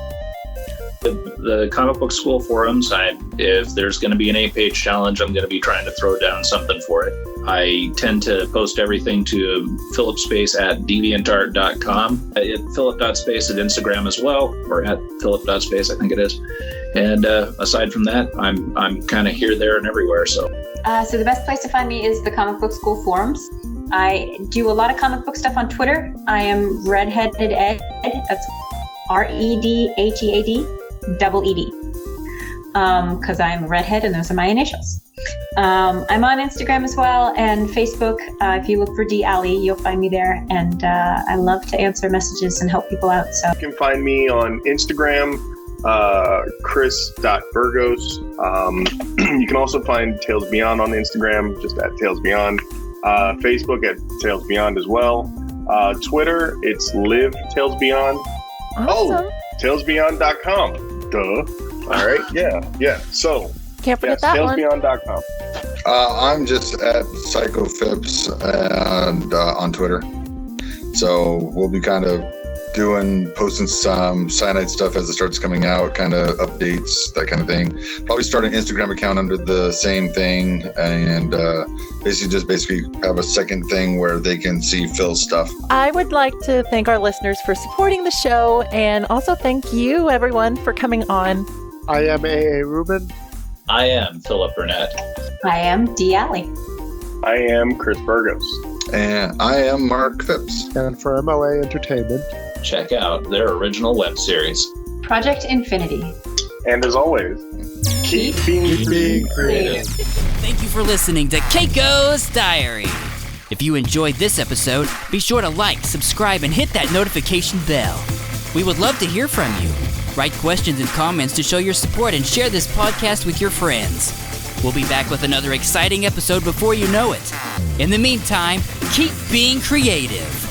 The Comic Book School forums, if there's going to be an 8-page challenge, I'm going to be trying to throw down something for it. I tend to post everything to philipspace at deviantart.com, at philip.space at Instagram as well, or at philip.space, I think it is. And aside from that, I'm kind of here, there, and everywhere. So the best place to find me is the Comic Book School forums. I do a lot of comic book stuff on Twitter. I am Redheaded Ed. That's REDHEAD. ED, because I'm a redhead and those are my initials. I'm on Instagram as well and Facebook. If you look for D. Alley, you'll find me there, and I love to answer messages and help people out. So you can find me on Instagram, chris.burgos. You can also find Tales Beyond on Instagram, just at Tales Beyond. Facebook at Tales Beyond as well. Twitter, it's Live Tales Beyond. Awesome. Oh, talesbeyond.com. Duh. All right. Yeah. So, can't forget that one. talesbeyond.com. I'm just at PsychoFips and on Twitter. So we'll be kind of posting some cyanide stuff as it starts coming out, kind of updates, that kind of thing. Probably start an Instagram account under the same thing, and basically have a second thing where they can see Phil's stuff. I would like to thank our listeners for supporting the show, and also thank you, everyone, for coming on. I am A.A. Ruben. I am Philip Burnett. I am D. Alley. I am Chris Burgos. And I am Mark Phipps. And for MLA Entertainment, check out their original web series, Project Infinity. And as always, keep being creative. Thank you for listening to Keiko's Diary. If you enjoyed this episode, be sure to like, subscribe, and hit that notification bell. We would love to hear from you. Write questions and comments to show your support and share this podcast with your friends. We'll be back with another exciting episode before you know it. In the meantime, keep being creative.